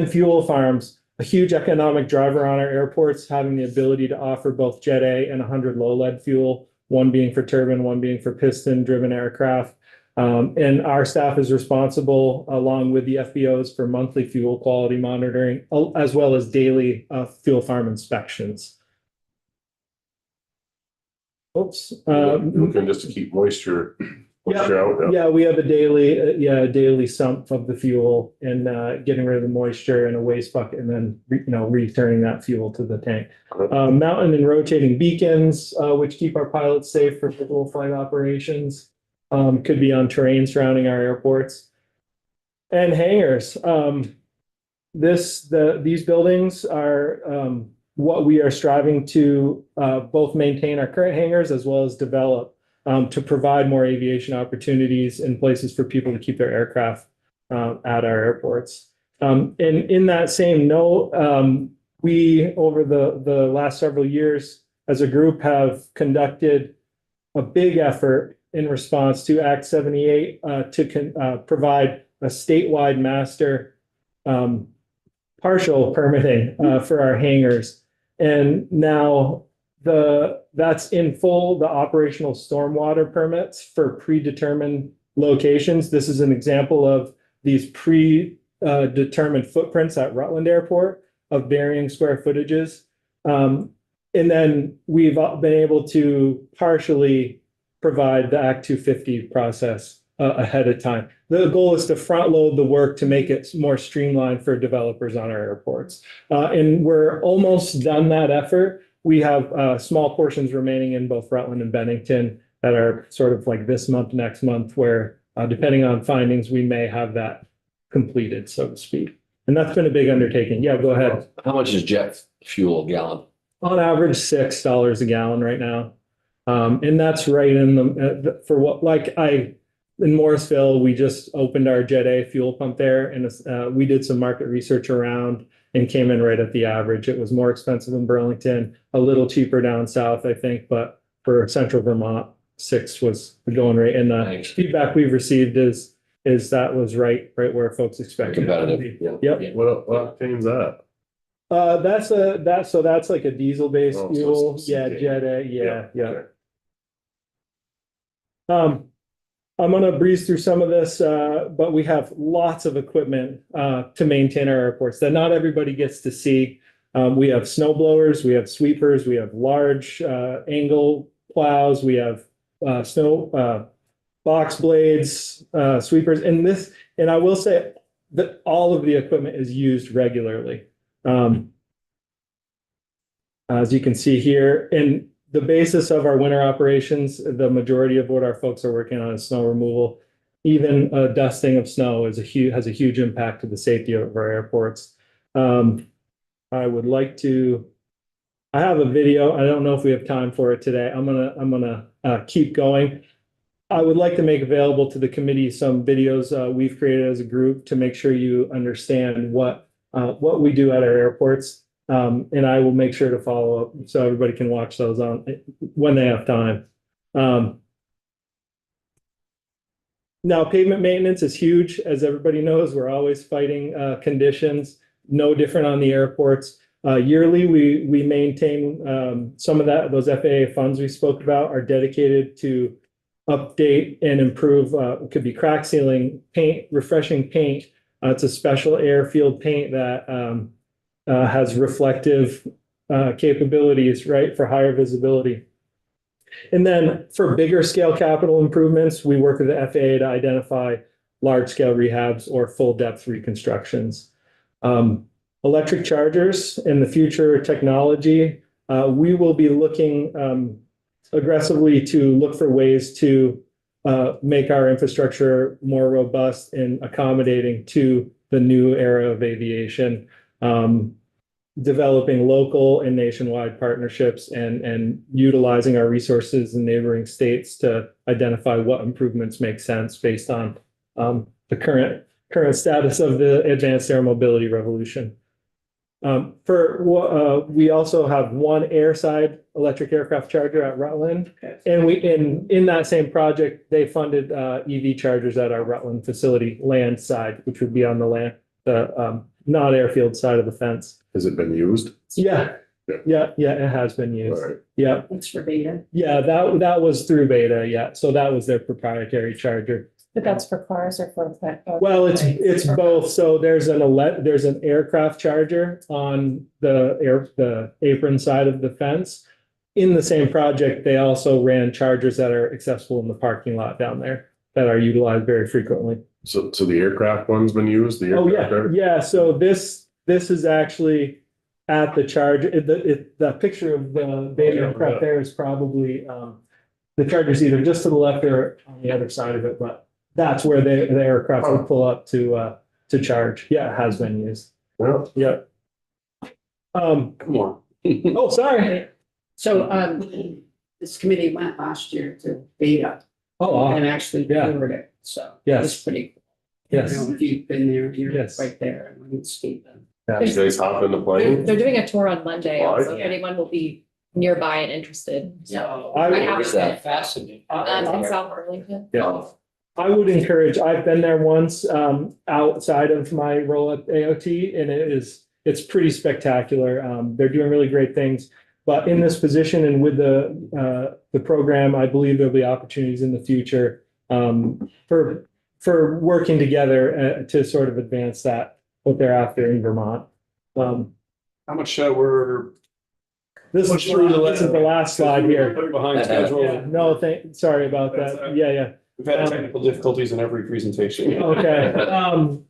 fuel farms. A huge economic driver on our airports, having the ability to offer both Jet A and 100 low lead fuel, one being for turbine, one being for piston driven aircraft. And our staff is responsible, along with the FBOs, for monthly fuel quality monitoring, as well as daily fuel farm inspections. Oops. Looking just to keep moisture out. Yeah, we have a daily sump of the fuel and getting rid of the moisture in a waste bucket, and then returning that fuel to the tank. Mountain and rotating beacons, which keep our pilots safe for visual flight operations. Could be on terrain surrounding our airports. And hangars. These buildings are what we are striving to both maintain our current hangars as well as develop to provide more aviation opportunities and places for people to keep their aircraft at our airports. And in that same note, we, over the last several years as a group, have conducted a big effort in response to Act 78 to provide a statewide master partial permitting for our hangars. And now that's in full, the operational stormwater permits for predetermined locations. This is an example of these predetermined footprints at Rutland Airport of varying square footages. And then we've been able to partially provide the Act 250 process ahead of time. The goal is to front load the work to make it more streamlined for developers on our airports. And we're almost done that effort. We have small portions remaining in both Rutland and Bennington that are sort of like this month, next month, where depending on findings, we may have that completed, so to speak. And that's been a big undertaking. Yeah, go ahead. How much is jet fuel a gallon? On average, $6 a gallon right now. And that's right in the, for what, in Morrisville, we just opened our Jet A fuel pump there and we did some market research around and came in right at the average. It was more expensive in Burlington, a little cheaper down south, I think, but for central Vermont, 6 was going right. And the Thanks. feedback we've received is that was right where folks expected it to Competitive, be. yeah. Yep. What octane's that? That's like a diesel-based Oh, so fuel. it's Yeah, CNG. Jet A, yeah. Okay. I'm gonna breeze through some of this, but we have lots of equipment to maintain our airports that not everybody gets to see. We have snow blowers, we have sweepers, we have large angle plows, we have snow box blades, sweepers, and I will say that all of the equipment is used regularly. As you can see here, and the basis of our winter operations, the majority of what our folks are working on is snow removal. Even dusting of snow has a huge impact to the safety of our airports. I have a video. I don't know if we have time for it today. I'm gonna keep going. I would like to make available to the committee some videos we've created as a group to make sure you understand what we do at our airports. And I will make sure to follow up so everybody can watch those on when they have time. Now, pavement maintenance is huge. As everybody knows, we're always fighting conditions, no different on the airports. Yearly, we maintain some of those FAA funds we spoke about are dedicated to update and improve. It could be crack sealing, paint, refreshing paint. It's a special airfield paint that has reflective capabilities, right, for higher visibility. And then for bigger scale capital improvements, we work with the FAA to identify large scale rehabs or full depth reconstructions. Electric chargers in the future technology, we will be looking aggressively to look for ways to make our infrastructure more robust and accommodating to the new era of aviation. Developing local and nationwide partnerships and utilizing our resources in neighboring states to identify what improvements make sense based on the current status of the advanced air mobility revolution. We also have one airside electric aircraft charger at Rutland. And in that same project, they funded EV chargers at our Rutland facility land side, which would be on the not airfield side of the fence. Has it been used? Yeah, it has been used. All right. Yeah, That's for beta. yeah, that was through Beta, yeah. So that was their proprietary charger. But that's for cars or for? Well, it's both. So there's an aircraft charger on the apron side of the fence. In the same project, they also ran chargers that are accessible in the parking lot down there that are utilized very frequently. So the aircraft one's been used? The Oh, aircraft yeah, air- yeah. So this is actually at the charge. The picture of the Beta aircraft there is probably the charger's either just to the left or on the other side of it, but that's where the aircraft would pull up to charge. Yeah, it has been used. Well, Yeah. Come on. Oh, sorry. So, this committee went last year to beta Oh, and actually yeah. toured it, so. Yes. It's pretty. Yes. You know, if you've been there, you're Yes. right there. I wouldn't skate them. you guys hop in the plane? They're doing a tour on Monday, Why? so if anyone will be nearby and interested. So. I would- have Where's that? Fascinating. In South Burlington. Yeah. I would encourage, I've been there once, outside of my role at AOT, and it's pretty spectacular. They're doing really great things. But in this position and with the program, I believe there'll be opportunities in the future, for working together, to sort of advance what they're after in Vermont. How much we're This is the last slide here. behind schedule. Yeah, no, sorry about that. Yeah. We've had technical difficulties in every presentation. Okay,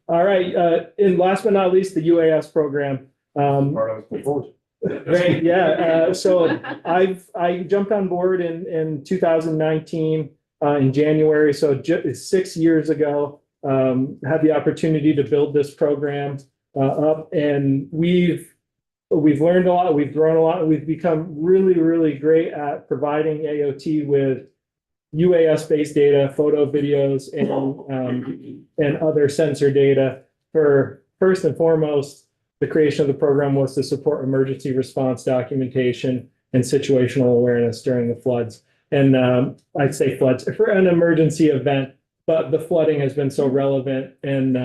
all right, and last but not least, the UAS program. Part I was looking forward to. Great, yeah, so I jumped on board in 2019, in January, so 6 years ago. Had the opportunity to build this program. up, and we've learned a lot, we've grown a lot, and we've become really, really great at providing AOT with UAS-based data, photo, videos, and other sensor data. For first and foremost, the creation of the program was to support emergency response documentation and situational awareness during the floods. And I'd say floods for an emergency event, but the flooding has been so relevant. And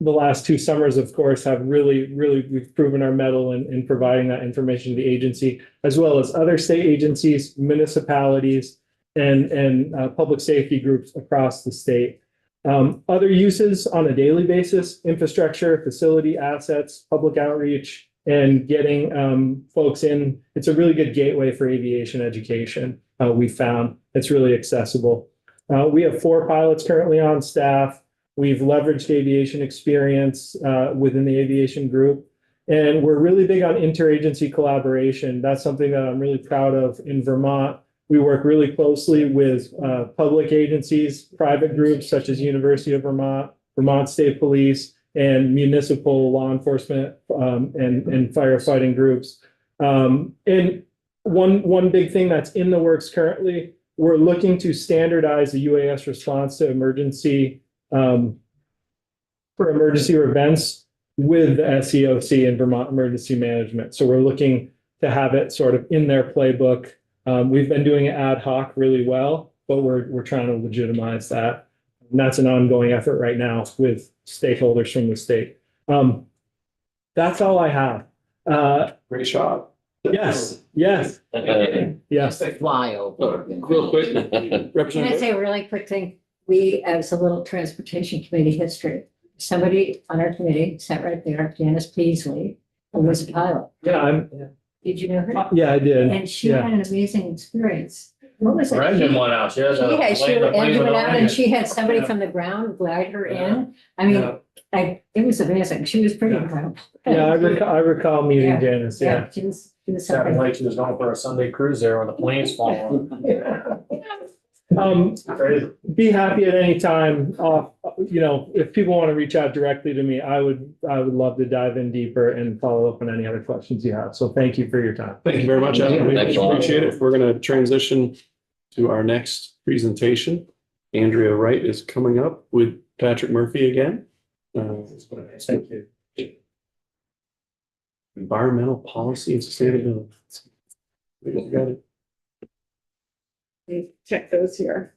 the last 2 summers, of course, have really, we've proven our mettle in providing that information to the agency, as well as other state agencies, municipalities, and public safety groups across the state. Other uses on a daily basis: infrastructure, facility assets, public outreach, and getting folks in. It's a really good gateway for aviation education. We found it's really accessible. We have 4 pilots currently on staff. We've leveraged aviation experience within the aviation group, and we're really big on interagency collaboration. That's something that I'm really proud of in Vermont. We work really closely with public agencies, private groups such as University of Vermont, Vermont State Police, and municipal law enforcement and firefighting groups. And one big thing that's in the works currently, we're looking to standardize the UAS response to emergency for emergency events with the SEOC and Vermont Emergency Management. So we're looking to have it sort of in their playbook. We've been doing it ad hoc really well, but we're trying to legitimize that. And that's an ongoing effort right now with stakeholders from the state. That's all I have. Great shot. Yes, yes, yes. Fly over. Real quick, Can I Representative. say a really quick thing? We, as a little transportation committee history, somebody on our committee sat right there, Janice Peasley, who was a pilot. Yeah, Did you know her? yeah, I did. And she Yeah. had an amazing experience. What was it? Brendan went out. She has a She plane- a plane Andrew with went a out and lion. she had somebody from the ground glide her in. I mean, Yeah. it was amazing. She was pretty Yeah. incredible. Yeah, I recall meeting Yeah. Janice, yeah. She was Sounded something. like she was going for a Sunday cruise there when the planes fall. Be happy at any time. If people want to reach out directly to me, I would love to dive in deeper and follow up on any other questions you have. So thank you for your time. Thank you very much, Evan. We Thanks a lot. appreciate it. We're going to transition to our next presentation. Andrea Wright is coming up with Patrick Murphy again. Thank you. Environmental policy and sustainability. We got it. Check those here.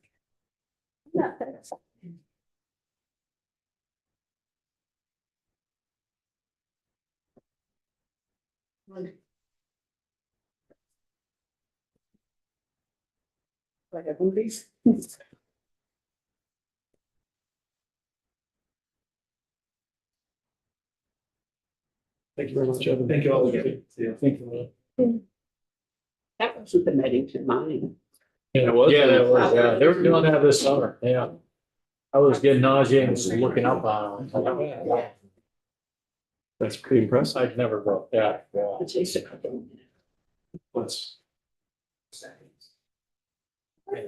Like a movies. Thank you very much, Evan. Thank you all again. Thank you. That wasn't the Medington mine. It was? Yeah, it was, yeah. They were doing that this summer, yeah. I was getting nauseated just looking up on them. That's pretty impressive. I'd never go, yeah. It's just a couple. Let's. We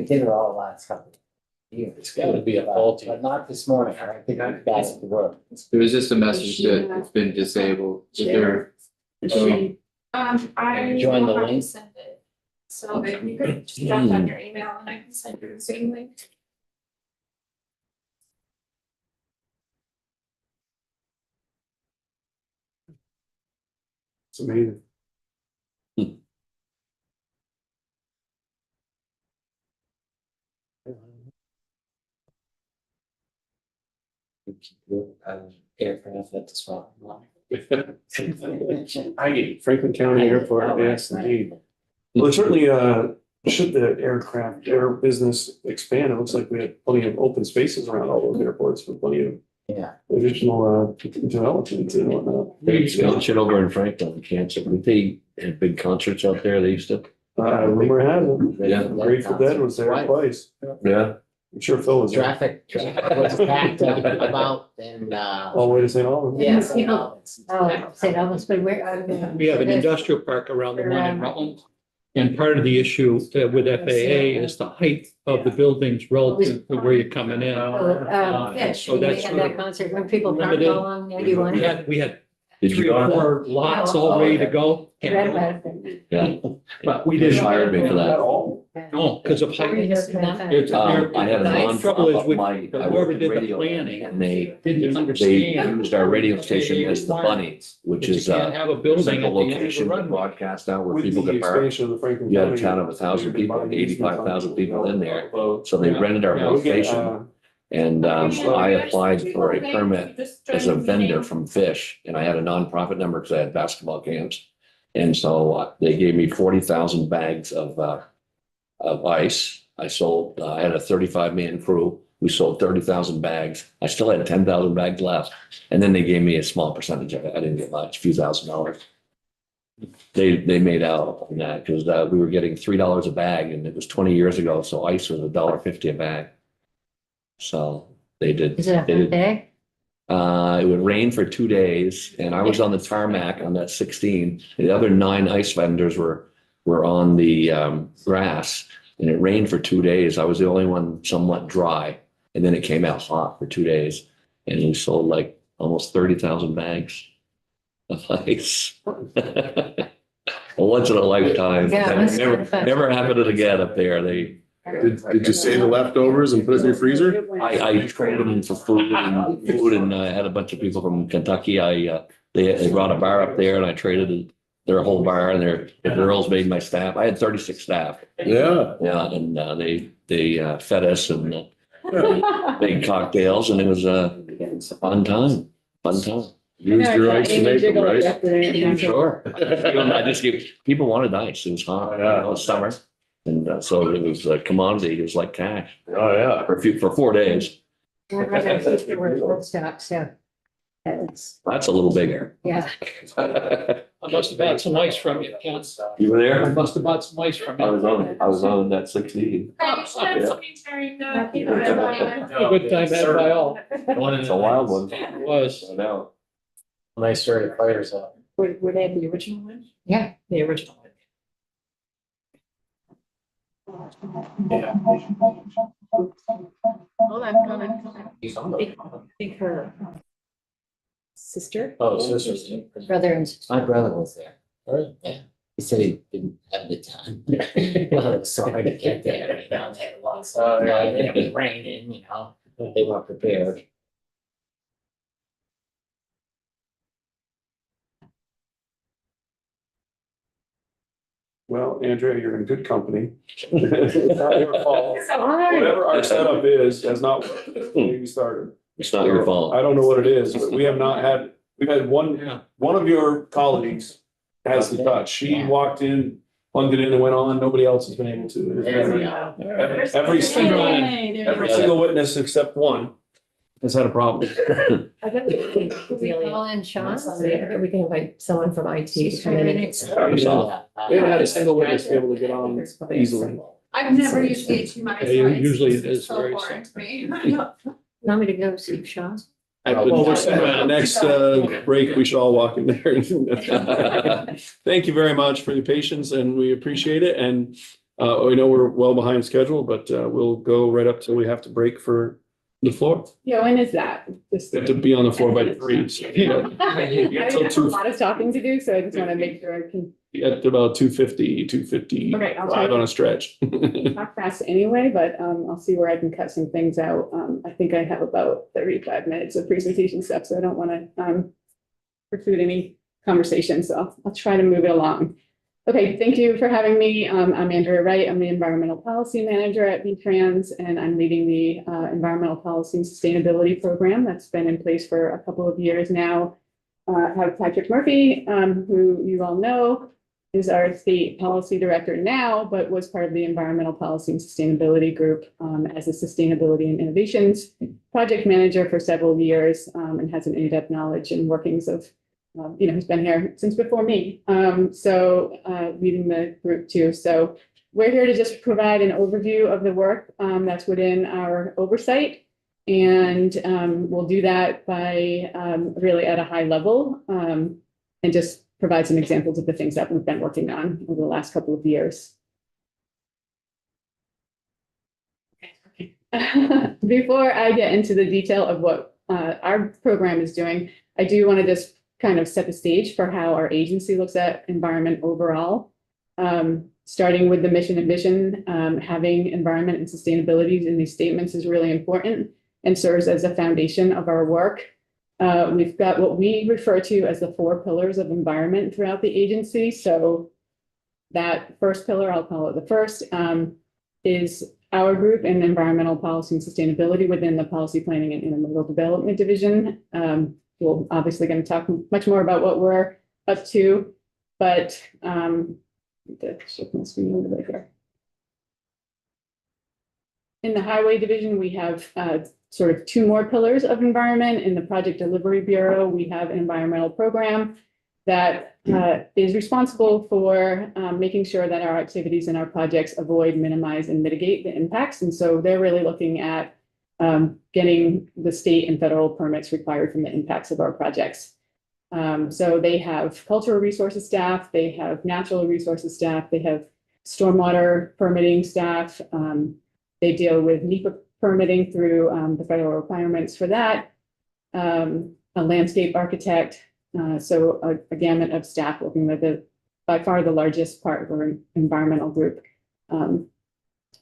did it all last couple of years. It's gotta be a faulty. But not this morning. I don't think I've got it to work. There was just a message that it's been disabled. Is there? She- I Join the will have to link. send it. So if you could just drop on your email and I can send you the Zoom link. It's amazing. Aircraft at the spot. Franklin County Airport, yes, indeed. Well, it certainly, should the air business expand, it looks like we have plenty of open spaces around all those airports for plenty of Yeah. additional, development and whatnot. Shit over in Franklin, cancer. They had big concerts out there. They used to. Rumor has it. Yeah. Grateful Dead was there twice. Yeah. I'm sure Phil was there. Traffic was packed up about and, All the way to St. Albans. yes. People- Oh, St. Albans, but where? We have an industrial park around the one in Rutland. And part of the issue with FAA is the height of the buildings relative to where you're coming in. Fish, So we that's had that concert when people parked limited. along 91. We had Did three you or go? four lots all ready to go. Red Wed. Yeah, But we Fish didn't. hired me for that. No, because of height. It's- I had a the trouble is non-profit, with my, I whoever worked in did the radio planning, and they didn't They understand. used our radio station as the Bunnies, which that you is can't a have a building central at the end of the location to runway. broadcast out where With people the could park. expansion of the Franklin You had a County- town of 1,000 people, 85,000 people in there. So So they rented our whole we get, station and I applied for a permit as a vendor from Fish and I had a nonprofit number because I had basketball camps. And so they gave me 40,000 bags of ice. I sold, I had a 35-man crew. We sold 30,000 bags. I still had 10,000 bags left. And then they gave me a small percentage of it. I didn't get much, a few $1,000s. They made out on that because we were getting $3 a bag and it was 20 years ago. So ice was $1.50 a bag. So they did. Is it a they hot did- day? It would rain for 2 days and I was on the tarmac on that 16. The other 9 ice vendors were on the grass and it rained for 2 days. I was the only one somewhat dry. And then it came out hot for 2 days and we sold like almost 30,000 bags of ice. A once in a lifetime. Yeah, once in a Never, lifetime. never happened again up there. Did you save the leftovers and put it in your freezer? I traded them for food and I had a bunch of people from Kentucky. They brought a bar up there and I traded their whole bar and the girls made my staff. I had 36 staff. Yeah. Yeah, and they fed us and made cocktails and it was a fun time. Used your ice to make them, right? Sure. I just give, people wanted ice. It was hot, it was summer. And so it was a commodity. It was like cash Oh, yeah. for 4 days. Stop, so. That's, That's a little bigger. yeah. I must have bought some ice from you, Ken. You were I there? must have bought some ice from I you. was on that 16. A good time had by all. It's a wild one. It was. I know. When they started fires up. Were they the original one? Yeah. The original one. Yeah. Hold on. I think her sister. Oh, sisters. Brother and sister. My brother was there. Really? Yeah. He said he didn't have the time. Well, it was so hard to get there, you know, they had lots Oh, of, yeah. it was raining, you know, they weren't prepared. Well, Andrea, you're in good company. It's not your fault. Whatever our setup is, has not worked when we started. It's not your fault. I don't know what it is, but we have not had, we've had Yeah. one of your colleagues has the touch. She walked in, plugged it in and went on. Nobody else has been able to. It's There we been- go. Every single witness except one has had a problem. I bet we can, Call in Sean. I bet we can invite someone from IT to come in. We haven't had a single witness be able to get on easily. I've never used HMI. Yeah, usually it is very Want me to go see Sean? Well, we're saying at the next break, we should all walk in there. Thank you very much for your patience and we appreciate it. And we know we're well behind schedule, but we'll go right up till we have to break for the floor. Yeah, when is that? Just. We have to be on the floor by 3. So, I Yeah, till have a 2, lot of talking to do, so I just want to make sure I can at about 2:50, 2:55 Okay, I'll try. on a stretch. talk fast anyway, but I'll see where I can cut some things out. I think I have about 35 minutes of presentation stuff, so I don't want to preclude any conversation, so I'll try to move it along. Okay, thank you for having me. I'm Andrea Wright. I'm the Environmental Policy Manager at V-Trans, and I'm leading the Environmental Policy and Sustainability Program that's been in place for a couple of years now. I have Patrick Murphy, who you all know is our state policy director now, but was part of the Environmental Policy and Sustainability Group as a Sustainability and Innovations Project Manager for several years, and has an in-depth knowledge and workings of he's been here since before me. Leading the group too. So we're here to just provide an overview of the work that's within our oversight. And we'll do that by really at a high level and just provide some examples of the things that we've been working on over the last couple of years. Before I get into the detail of what our program is doing, I do want to just kind of set the stage for how our agency looks at environment overall. Starting with the mission and vision, having environment and sustainability in these statements is really important and serves as a foundation of our work. We've got what we refer to as the 4 pillars of environment throughout the agency. So that first pillar, I'll call it the first, is our group in environmental policy and sustainability within the policy planning and intermodal development division. We're obviously going to talk much more about what we're up to, but shift my screen a little bit here. In the highway division, we have sort of 2 more pillars of environment. In the Project Delivery Bureau, we have an environmental program that is responsible for making sure that our activities and our projects avoid, minimize, and mitigate the impacts. And so they're really looking at getting the state and federal permits required from the impacts of our projects. So they have cultural resources staff, they have natural resources staff, they have stormwater permitting staff. They deal with NEPA permitting through the federal requirements for that, a landscape architect. So a gamut of staff working with by far the largest part of our environmental group,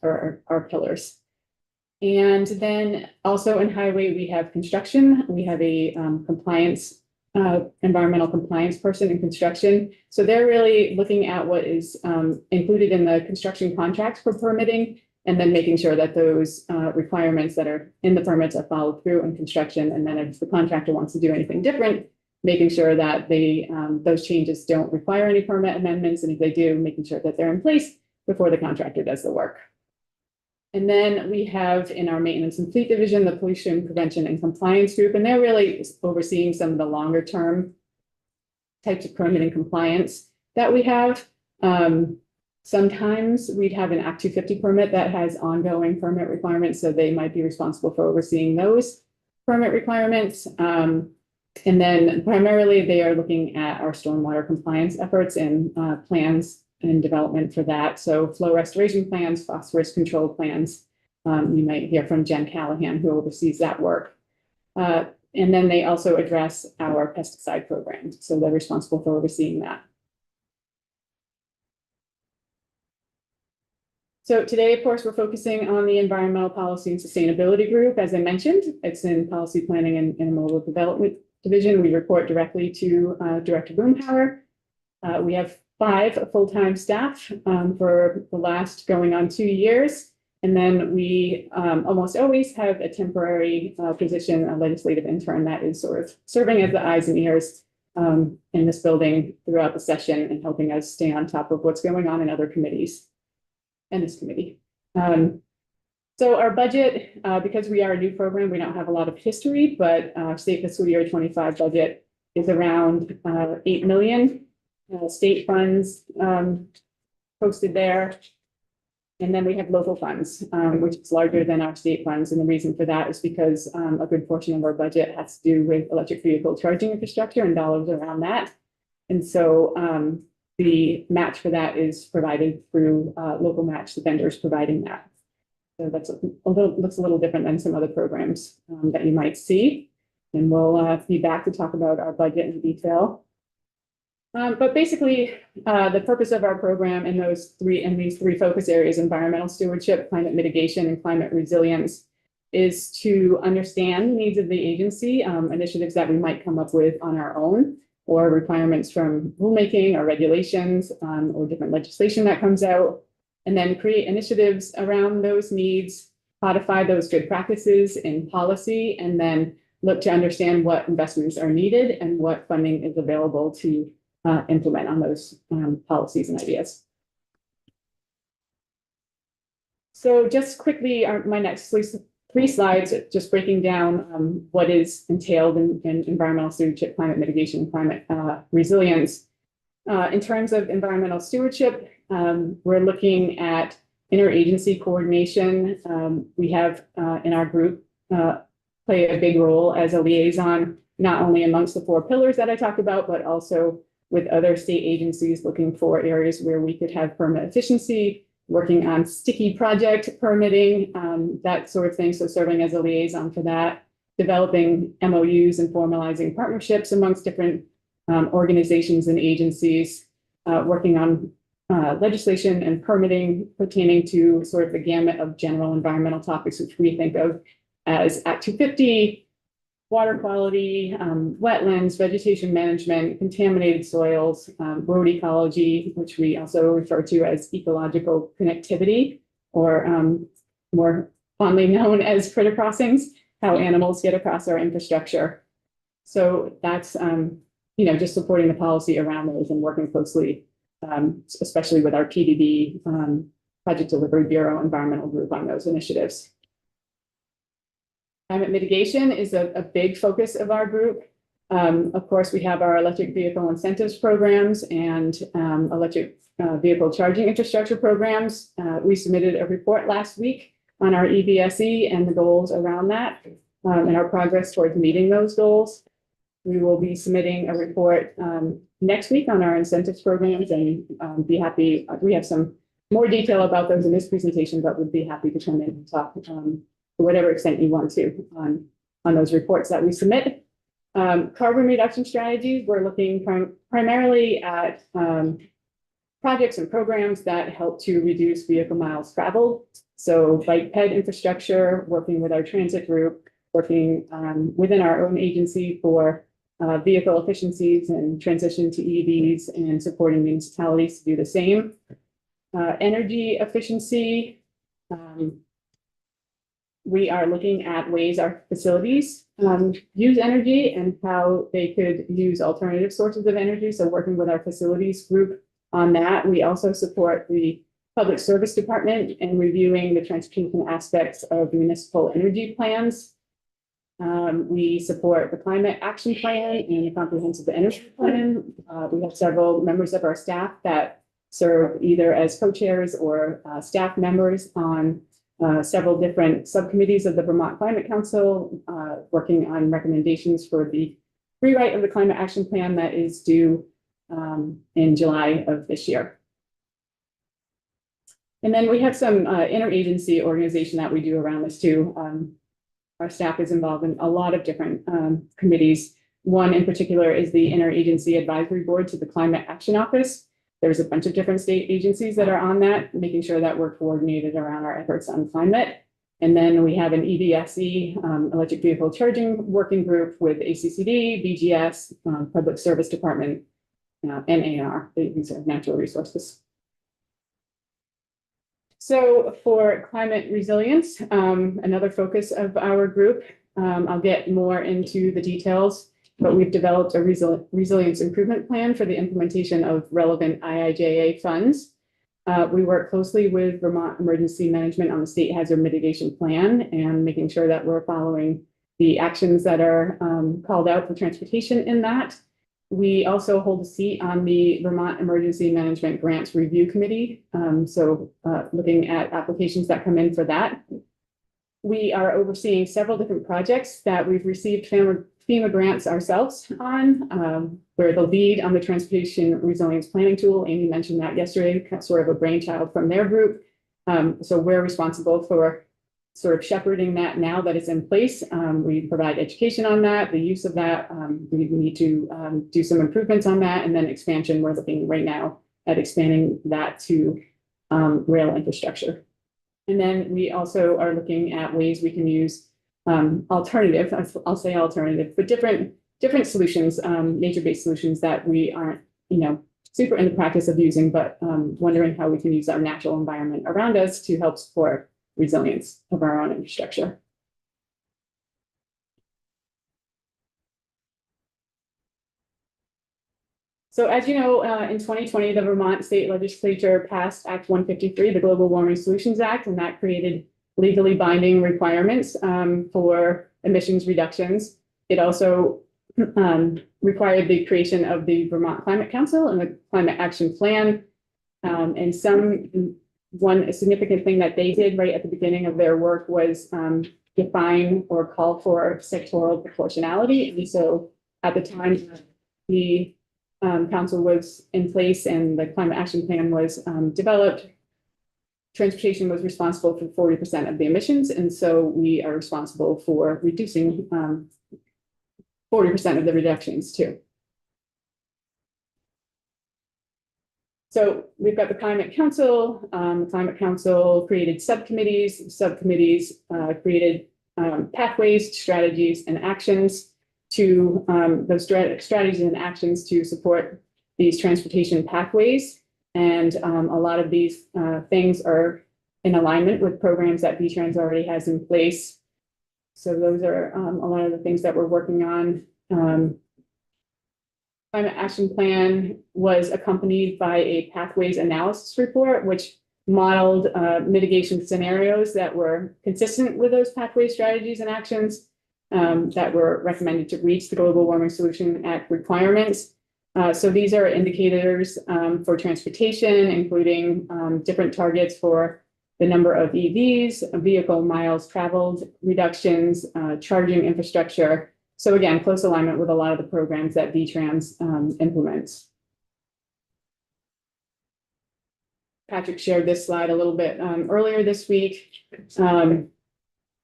our pillars. And then also in highway, we have construction. We have a environmental compliance person in construction. So they're really looking at what is included in the construction contracts for permitting, and then making sure that those requirements that are in the permits are followed through in construction. And then if the contractor wants to do anything different, making sure that those changes don't require any permit amendments. And if they do, making sure that they're in place before the contractor does the work. And then we have in our maintenance and fleet division, the pollution prevention and compliance group, and they're really overseeing some of the longer term types of permitting compliance that we have. Sometimes we'd have an Act 250 permit that has ongoing permit requirements, so they might be responsible for overseeing those permit requirements. And then primarily they are looking at our stormwater compliance efforts and plans and development for that. So flow restoration plans, phosphorus control plans. You might hear from Jen Callahan, who oversees that work. And then they also address our pesticide program. So they're responsible for overseeing that. So today, of course, we're focusing on the environmental policy and sustainability group. As I mentioned, it's in policy planning and intermodal development division. We report directly to Director Boomhauer. We have 5 full-time staff for the last going on 2 years. And then we almost always have a temporary position, a legislative intern that is sort of serving as the eyes and ears in this building throughout the session and helping us stay on top of what's going on in other committees and this committee. So our budget, because we are a new program, we don't have a lot of history, but our state fiscal year 25 budget is around 8 million. State funds posted there. And then we have local funds, which is larger than our state funds. And the reason for that is because a good portion of our budget has to do with electric vehicle charging infrastructure and dollars around that. And so the match for that is provided through local match, the vendors providing that. So that's looks a little different than some other programs that you might see. And we'll be back to talk about our budget in detail. But basically, the purpose of our program in these three focus areas, environmental stewardship, climate mitigation, and climate resilience, is to understand the needs of the agency, initiatives that we might come up with on our own, or requirements from rulemaking or regulations, or different legislation that comes out, and then create initiatives around those needs, codify those good practices in policy, and then look to understand what investments are needed and what funding is available to implement on those policies and ideas. So just quickly, my next 3 slides, just breaking down what is entailed in environmental stewardship, climate mitigation, and climate resilience. In terms of environmental stewardship, we're looking at interagency coordination. We have in our group play a big role as a liaison, not only amongst the 4 pillars that I talked about, but also with other state agencies looking for areas where we could have permit efficiency, working on sticky project permitting, that sort of thing. So serving as a liaison for that, developing MOUs and formalizing partnerships amongst different organizations and agencies, working on legislation and permitting pertaining to sort of the gamut of general environmental topics, which we think of as Act 250, water quality, wetlands, vegetation management, contaminated soils, road ecology, which we also refer to as ecological connectivity, or more fondly known as critter crossings, how animals get across our infrastructure. So that's, just supporting the policy around those and working closely, especially with our PDB, Project Delivery Bureau environmental group on those initiatives. Climate mitigation is a big focus of our group. Of course, we have our electric vehicle incentives programs and electric vehicle charging infrastructure programs. We submitted a report last week on our EVSE and the goals around that and our progress towards meeting those goals. We will be submitting a report next week on our incentives programs and be happy. We have some more detail about those in this presentation, but would be happy to come in and talk to whatever extent you want to on those reports that we submit. Carbon reduction strategies, we're looking primarily at projects and programs that help to reduce vehicle miles traveled. So bike ped infrastructure, working with our transit group, working within our own agency for vehicle efficiencies and transition to EVs and supporting municipalities to do the same. Energy efficiency. We are looking at ways our facilities use energy and how they could use alternative sources of energy. So working with our facilities group on that. We also support the Public Service Department in reviewing the transportation aspects of municipal energy plans. We support the Climate Action Plan and the Comprehensive Energy Plan. We have several members of our staff that serve either as co-chairs or staff members on several different subcommittees of the Vermont Climate Council, working on recommendations for the rewrite of the Climate Action Plan that is due in July of this year. And then we have some interagency organization that we do around this too. Our staff is involved in a lot of different committees. One in particular is the Interagency Advisory Board to the Climate Action Office. There's a bunch of different state agencies that are on that, making sure that we're coordinated around our efforts on climate. And then we have an EVSE, electric vehicle charging working group with ACCD, BGS, Public Service Department, and ANR, these are natural resources. So for climate resilience, another focus of our group, I'll get more into the details, but we've developed a resilience improvement plan for the implementation of relevant IIJA funds. We work closely with Vermont Emergency Management on the State Hazard Mitigation Plan and making sure that we're following the actions that are called out for transportation in that. We also hold a seat on the Vermont Emergency Management Grants Review Committee. Looking at applications that come in for that. We are overseeing several different projects that we've received FEMA grants ourselves on. We're the lead on the Transportation Resilience Planning Tool. Amy mentioned that yesterday, sort of a brainchild from their group. So we're responsible for sort of shepherding that now that it's in place. We provide education on that, the use of that. We need to do some improvements on that, and then expansion. We're looking right now at expanding that to rail infrastructure. And then we also are looking at ways we can use alternative, I'll say alternative, but different solutions, nature-based solutions that we aren't, super in the practice of using, but wondering how we can use our natural environment around us to help support resilience of our own infrastructure. So as you know, in 2020, the Vermont State Legislature passed Act 153, the Global Warming Solutions Act, and that created legally binding requirements for emissions reductions. It also required the creation of the Vermont Climate Council and the Climate Action Plan. And one significant thing that they did right at the beginning of their work was define or call for sectoral proportionality. And so at the time, the Council was in place and the climate action plan was developed, transportation was responsible for 40% of the emissions, and so we are responsible for reducing 40% of the reductions too. So we've got the Climate Council. The Climate Council created subcommittees. Subcommittees created pathways, strategies, and actions to those strategies and actions to support these transportation pathways. And a lot of these things are in alignment with programs that VTrans already has in place. So those are a lot of the things that we're working on. Climate Action Plan was accompanied by a pathways analysis report, which modeled mitigation scenarios that were consistent with those pathway strategies and actions that were recommended to reach the Global Warming Solution Act requirements. So these are indicators for transportation, including different targets for the number of EVs, vehicle miles traveled, reductions, charging infrastructure. So again, close alignment with a lot of the programs that VTrans implements. Patrick shared this slide a little bit earlier this week.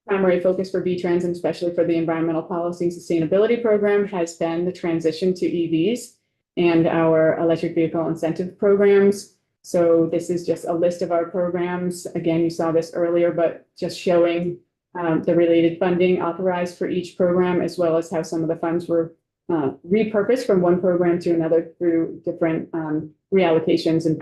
Primary focus for VTrans, and especially for the Environmental Policy and Sustainability Program, has been the transition to EVs and our electric vehicle incentive programs. So this is just a list of our programs. Again, you saw this earlier, but just showing the related funding authorized for each program, as well as how some of the funds were repurposed from one program to another through different reallocations and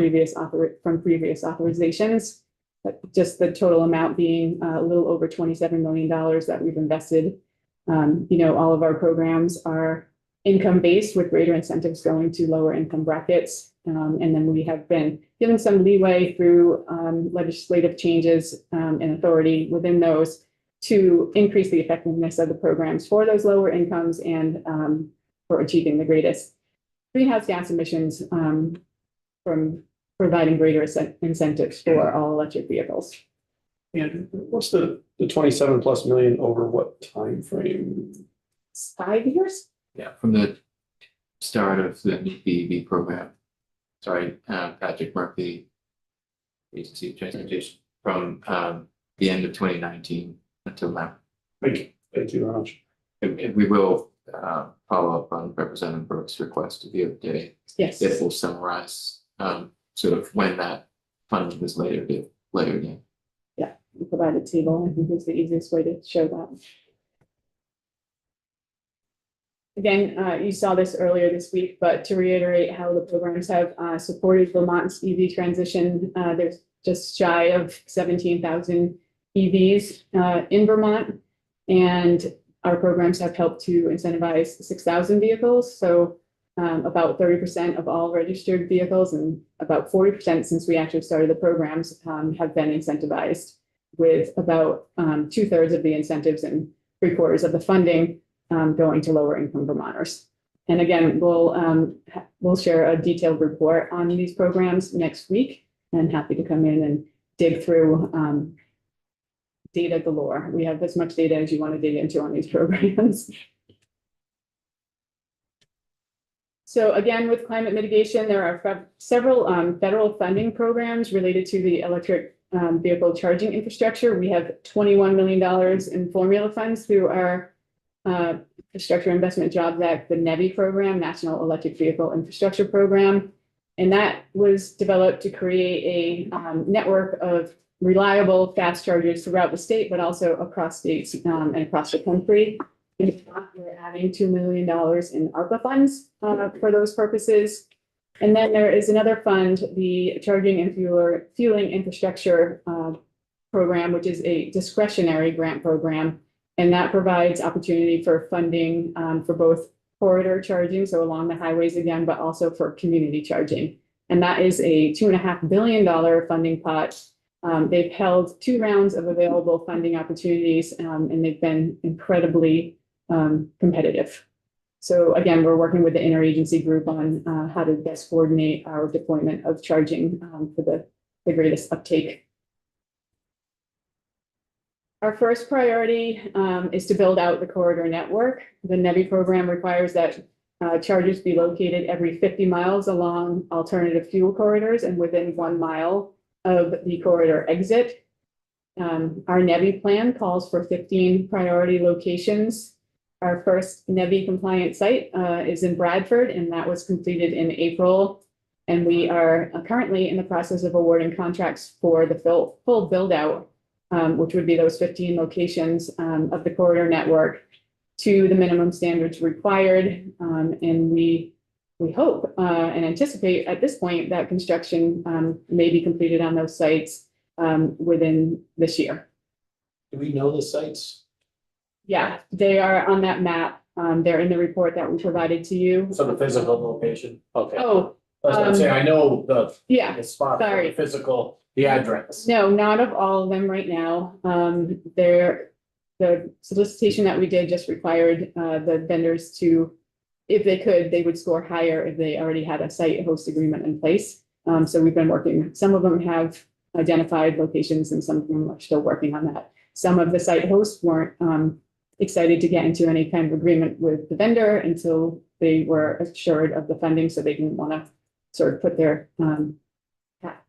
from previous authorizations. But just the total amount being a little over $27 million that we've invested. All of our programs are income-based with greater incentives going to lower income brackets. And then we have been given some leeway through legislative changes and authority within those to increase the effectiveness of the programs for those lower incomes and for achieving the greatest greenhouse gas emissions from providing greater incentives for all electric vehicles. And what's the 27+ million over what time frame? 5 years? Yeah, from the start of the BEV program. Sorry, Patrick Murphy, Agency of Transportation, from the end of 2019 until now. Thank you very much. And we will follow up on Representative Brooks' request the other day. Yes. It will summarize sort of when that funding was later in. Yeah, we provide a table. I think is the easiest way to show that. Again, you saw this earlier this week, but to reiterate how the programs have supported Vermont's EV transition, there's just shy of 17,000 EVs in Vermont, and our programs have helped to incentivize 6,000 vehicles. So about 30% of all registered vehicles and about 40% since we actually started the programs have been incentivized, with about 2/3 of the incentives and 3/4 of the funding going to lower income Vermonters. And again, we'll share a detailed report on these programs next week, and happy to come in and dig through data galore. We have as much data as you want to dig into on these programs. So again, with climate mitigation, there are several federal funding programs related to the electric vehicle charging infrastructure. We have $21 million in formula funds through our Infrastructure Investment Jobs Act, the NEVI program, National Electric Vehicle Infrastructure Program. And that was developed to create a network of reliable fast chargers throughout the state, but also across states and across the country. We're adding $2 million in ARPA funds for those purposes. And then there is another fund, the Charging and Fueling Infrastructure Program, which is a discretionary grant program. And that provides opportunity for funding for both corridor charging, so along the highways again, but also for community charging. And that is a $2.5 billion funding pot. They've held 2 rounds of available funding opportunities, and they've been incredibly competitive. So again, we're working with the interagency group on how to best coordinate our deployment of charging for the greatest uptake. Our first priority is to build out the corridor network. The NEVI program requires that chargers be located every 50 miles along alternative fuel corridors and within 1 mile of the corridor exit. Our NEVI plan calls for 15 priority locations. Our first NEVI compliant site is in Bradford, and that was completed in April. And we are currently in the process of awarding contracts for the full build out, which would be those 15 locations of the corridor network to the minimum standards required. And we hope and anticipate at this point that construction may be completed on those sites within this year. Do we know the sites? Yeah, they are on that map. They're in the report that we provided to you. So the physical location, okay. Oh, That's what I'm saying, I know yeah, the spot, for sorry. the physical, the address. No, not of all of them right now. The solicitation that we did just required the vendors to, if they could, they would score higher if they already had a site host agreement in place. So we've been working, some of them have identified locations and some of them are still working on that. Some of the site hosts weren't excited to get into any kind of agreement with the vendor until they were assured of the funding, so they didn't want to sort of put their hat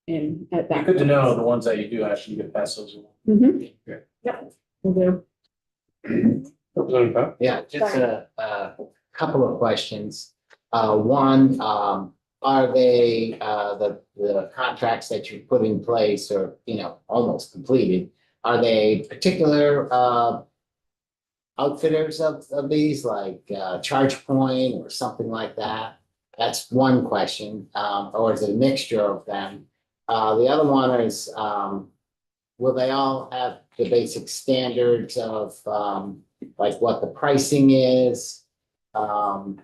in at that. Good to know the ones that you do actually get past those. Mhm. Yeah. Yep, we'll do. Representative Powell? Yeah, just a couple of questions. One, are they, the contracts that you put in place or, you know, almost completed, are they particular, outfitters of these, like, ChargePoint or something like that? That's one question, or is it a mixture of them? The other one is, will they all have the basic standards of, like what the pricing is? And,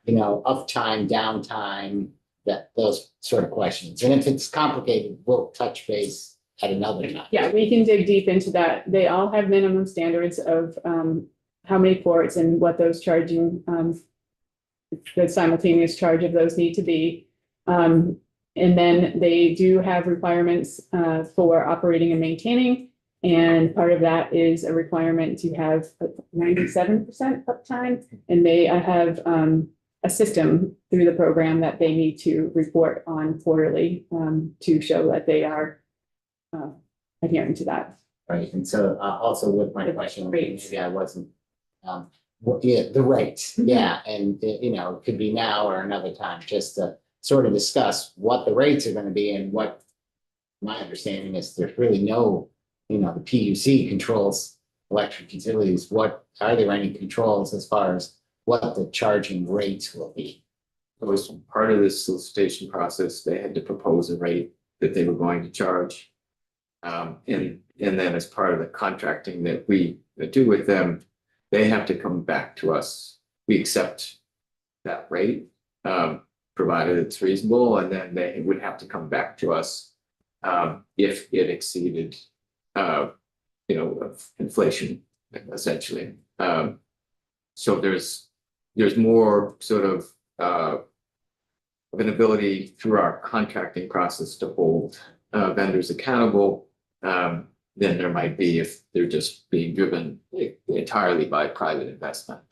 you know, uptime, downtime, those sort of questions. And if it's complicated, we'll touch base at another time. Yeah, we can dig deep into that. They all have minimum standards of how many ports and what those charging, the simultaneous charge of those need to be. And then they do have requirements for operating and maintaining. And part of that is a requirement to have 97% uptime. And they have a system through the program that they need to report on quarterly to show that they are adhering to that. Right, and so also with my The question, rates. maybe I wasn't, yeah, the rates, yeah, and you know, it could be now or another time, just to sort of discuss what the rates are gonna be and what my understanding is there's really no, you know, the PUC controls electric utilities. What, are there any controls as far as what the charging rates will be? It was part of this solicitation process, they had to propose a rate that they were going to charge. And then as part of the contracting that we do with them, they have to come back to us. We accept that rate, provided it's reasonable, and then they would have to come back to us if it exceeded, you know, of inflation, essentially. So there's more sort of an ability through our contracting process to hold vendors accountable than there might be if they're just being driven entirely by private investment.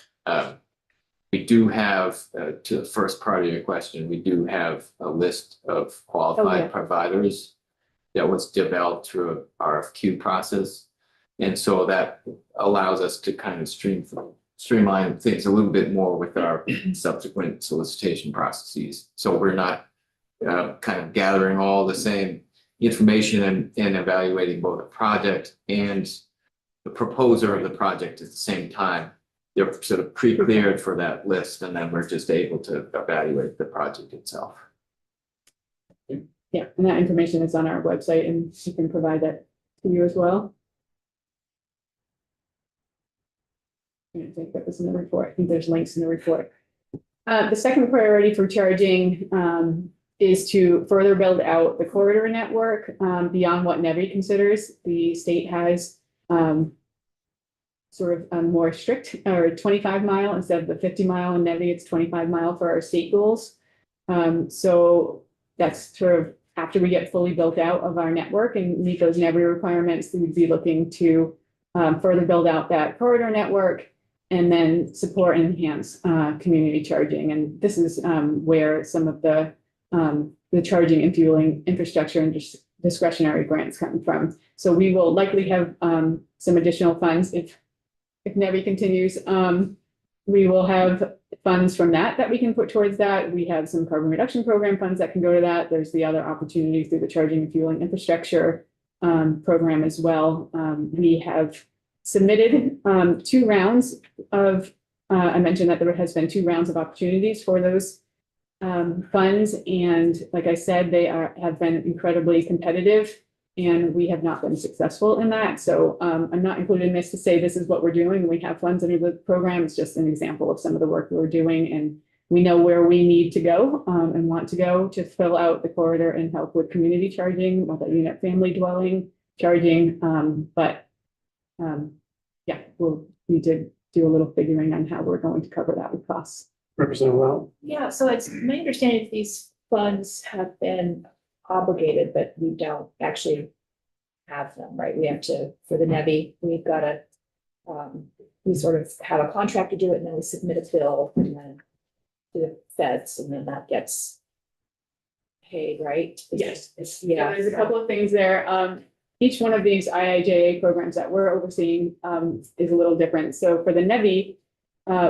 We do have, to the first part of your question, we do have a list of qualified providers that was developed through an RFQ process. And so that allows us to kind of streamline things a little bit more with our subsequent solicitation processes. So we're not kind of gathering all the same information and evaluating both the project and the proposer of the project at the same time. They're sort of pre-cleared for that list, and then we're just able to evaluate the project itself. Yeah, and that information is on our website and we can provide that to you as well. I think that was in the report. I think there's links in the report. The second priority for charging is to further build out the corridor network beyond what NEVI considers. The state has sort of a more strict or 25 mile instead of the 50 mile in NEVI, it's 25 mile for our state goals. So that's sort of after we get fully built out of our network and meet those NEVI requirements, we would be looking to further build out that corridor network. and then support and enhance community charging. And this is where some of the charging and fueling infrastructure and discretionary grants come from. So we will likely have some additional funds if NEVI continues. We will have funds from that we can put towards that. We have some carbon reduction program funds that can go to that. There's the other opportunity through the charging and fueling infrastructure program as well. We have submitted 2 rounds of, I mentioned that there has been 2 rounds of opportunities for those funds. And like I said, they have been incredibly competitive, and we have not been successful in that. So I'm not including this to say this is what we're doing. We have funds under the program. It's just an example of some of the work we're doing, and we know where we need to go and want to go to fill out the corridor and help with community charging, multi-unit family dwelling charging. Yeah, we'll need to do a little figuring on how we're going to cover that with costs. Representative Lau? Yeah, so it's my understanding that these funds have been obligated, but we don't actually have them, right? We have to, for the NEVI, we've got to, we sort of have a contract to do it, and then we submit a bill and then to the feds, and then that gets paid, right? Yes. Yeah. There's a couple of things there. Each one of these IIJA programs that we're overseeing is a little different. So for the NEVI,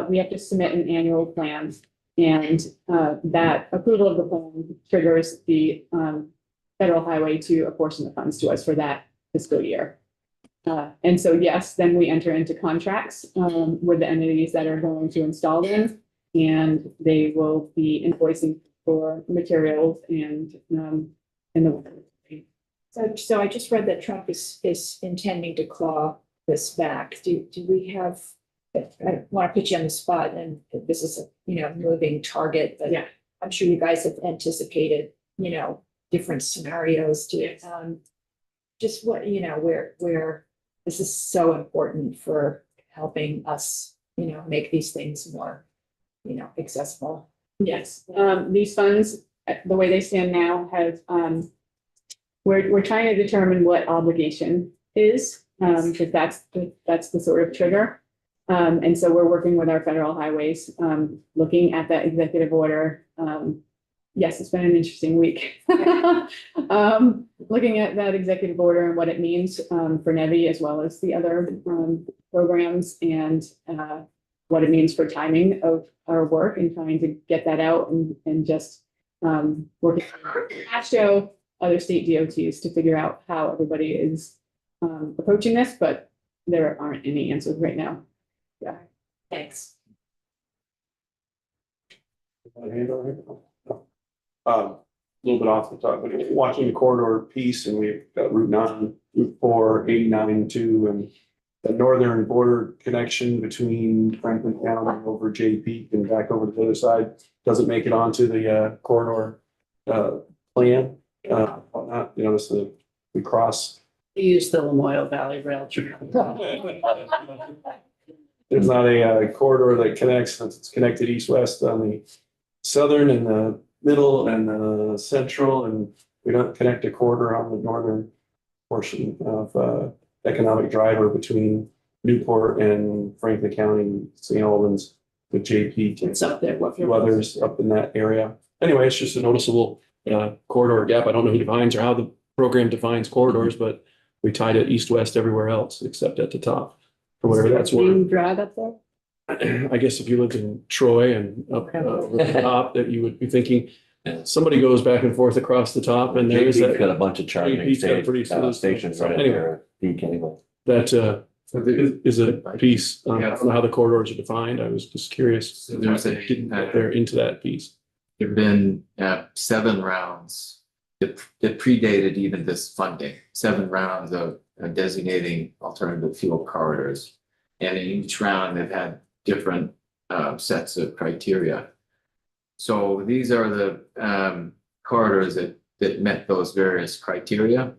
we have to submit an annual plan, and that approval of the plan triggers the federal highway to apportion the funds to us for that fiscal year. And so, yes, then we enter into contracts with the entities that are going to install them, and they will be invoicing for materials and the. So I just read that Trump is intending to claw this back. Do we have, I don't want to put you on the spot, and this is a, moving target, but Yeah. I'm sure you guys have anticipated, different scenarios to, just what, where this is so important for helping us, make these things more, accessible. Yes, these funds, the way they stand now, have, we're trying to determine what obligation is, because that's the sort of trigger. And so we're working with our federal highways, looking at that executive order. Yes, it's been an interesting week. Looking at that executive order and what it means for NEVI as well as the other programs, and what it means for timing of our work, and trying to get that out and just working with AASHTO, other state DOTs to figure out how everybody is approaching this, but there aren't any answers right now. Yeah. Thanks. A little bit off the top, but watching the corridor piece, and we've got Route 9, Route 4, 89, 2, and the northern border connection between Franklin County over J Peak and back over to the other side doesn't make it onto the corridor plan. Not, this we cross. We use the Lamoille Valley Rail Trail. There's not a corridor that connects, since it's connected east-west on the southern and the middle and the central, and we don't connect a corridor on the northern portion of economic driver between Newport and Franklin County, St. Albans, with JP. It's up there. A few others up in that area. Anyway, it's just a noticeable corridor gap. I don't know who defines or how the program defines corridors, but we tied it east-west everywhere else except at the top, for whatever that's worth. Main drag up there? I guess if you lived in Troy and up over the top, that you would be thinking, somebody goes back and forth across the top, and there's JP's that. got a bunch of charging JP's got a pretty stations right Anyway. there. D-cable. That is a piece. I don't know how the corridors are defined. I was just curious. So there's a, Didn't get there into that piece. There've been 7 rounds that predated even this funding, 7 rounds of designating alternative fuel corridors. And in each round, they've had different sets of criteria. So these are the corridors that met those various criteria.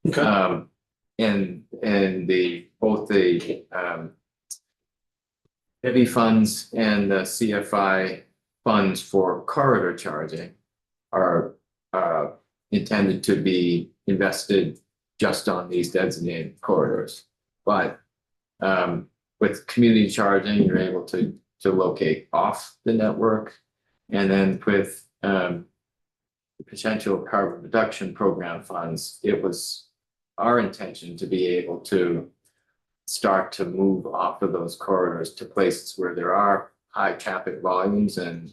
Okay. And both the heavy funds and the CFI funds for corridor charging are intended to be invested just on these designated corridors. But with community charging, you're able to locate off the network. And then with the potential carbon reduction program funds, it was our intention to be able to start to move off of those corridors to places where there are high traffic volumes and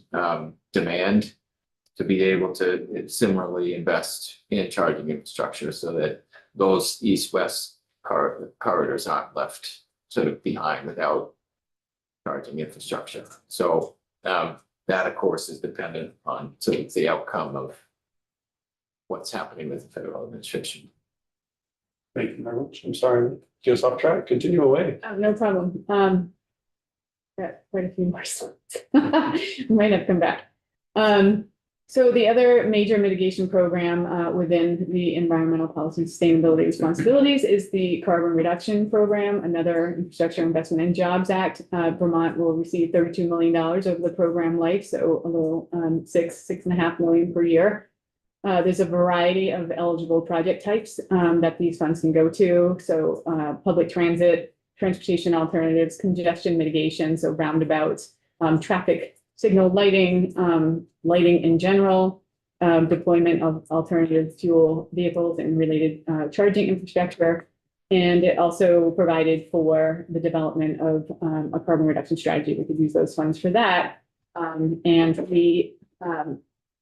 demand, to be able to similarly invest in charging infrastructure so that those east-west corridors aren't left sort of behind without charging infrastructure. So that, of course, is dependent on sort of the outcome of what's happening with the federal administration. Thank you very much. I'm sorry, get us off track. Continue away. No problem. Got quite a few more slides. Might have come back. So the other major mitigation program within the environmental policy and sustainability responsibilities is the carbon reduction program, another Infrastructure Investment and Jobs Act. Vermont will receive $32 million over the program life, so a little $6.5 million per year. There's a variety of eligible project types that these funds can go to. So public transit, transportation alternatives, congestion mitigation, so roundabouts, traffic signal lighting, lighting in general, deployment of alternative fuel vehicles and related charging infrastructure. And it also provided for the development of a carbon reduction strategy. We could use those funds for that.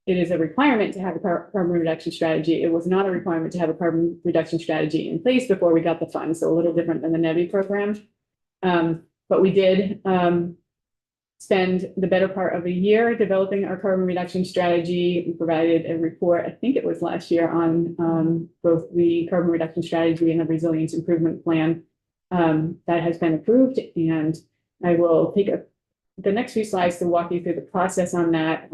It is a requirement to have a carbon reduction strategy. It was not a requirement to have a carbon reduction strategy in place before we got the funds, so a little different than the NEVI program. But we did spend the better part of a year developing our carbon reduction strategy. We provided a report, I think it was last year, on both the carbon reduction strategy and the resilience improvement plan that has been approved. And I will take the next few slides to walk you through the process on that.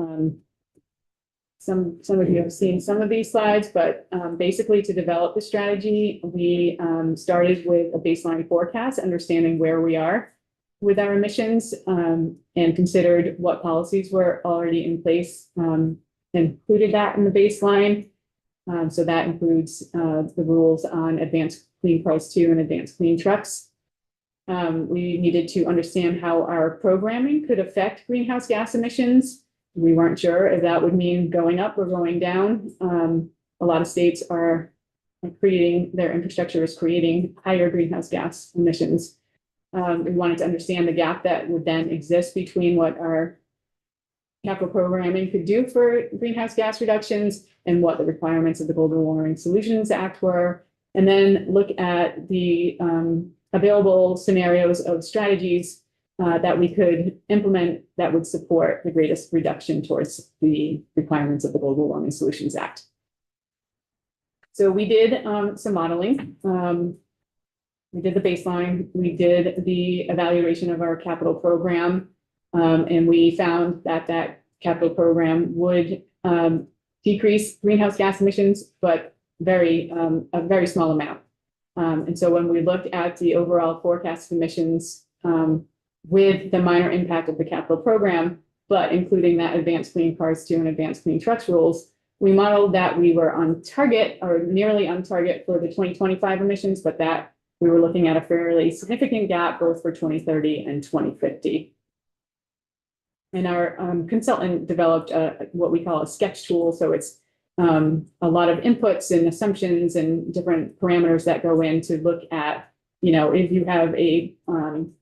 Some of you have seen some of these slides, but basically to develop the strategy, we started with a baseline forecast, understanding where we are with our emissions, and considered what policies were already in place, included that in the baseline. So that includes the rules on advanced clean cars 2 and advanced clean trucks. We needed to understand how our programming could affect greenhouse gas emissions. We weren't sure if that would mean going up or going down. A lot of states are creating, their infrastructure is creating higher greenhouse gas emissions. We wanted to understand the gap that would then exist between what our capital programming could do for greenhouse gas reductions and what the requirements of the Global Warming Solutions Act were, and then look at the available scenarios of strategies that we could implement that would support the greatest reduction towards the requirements of the Global Warming Solutions Act. So we did some modeling. We did the baseline, we did the evaluation of our capital program, and we found that that capital program would decrease greenhouse gas emissions, but a very small amount. And so when we looked at the overall forecast emissions with the minor impact of the capital program, but including that advanced clean cars 2 and advanced clean trucks rules, we modeled that we were on target or nearly on target for the 2025 emissions, but that we were looking at a fairly significant gap both for 2030 and 2050. And our consultant developed what we call a sketch tool. So it's a lot of inputs and assumptions and different parameters that go in to look at, you know, if you have a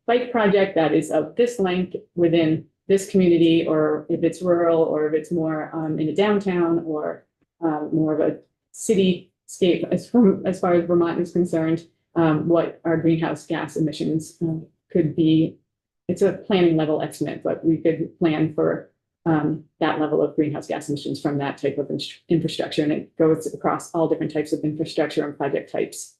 bike project that is of this length within this community, or if it's rural, or if it's more in a downtown, or more of a cityscape as far as Vermont is concerned, what our greenhouse gas emissions could be. It's a planning level estimate, but we could plan for that level of greenhouse gas emissions from that type of infrastructure, and it goes across all different types of infrastructure and project types.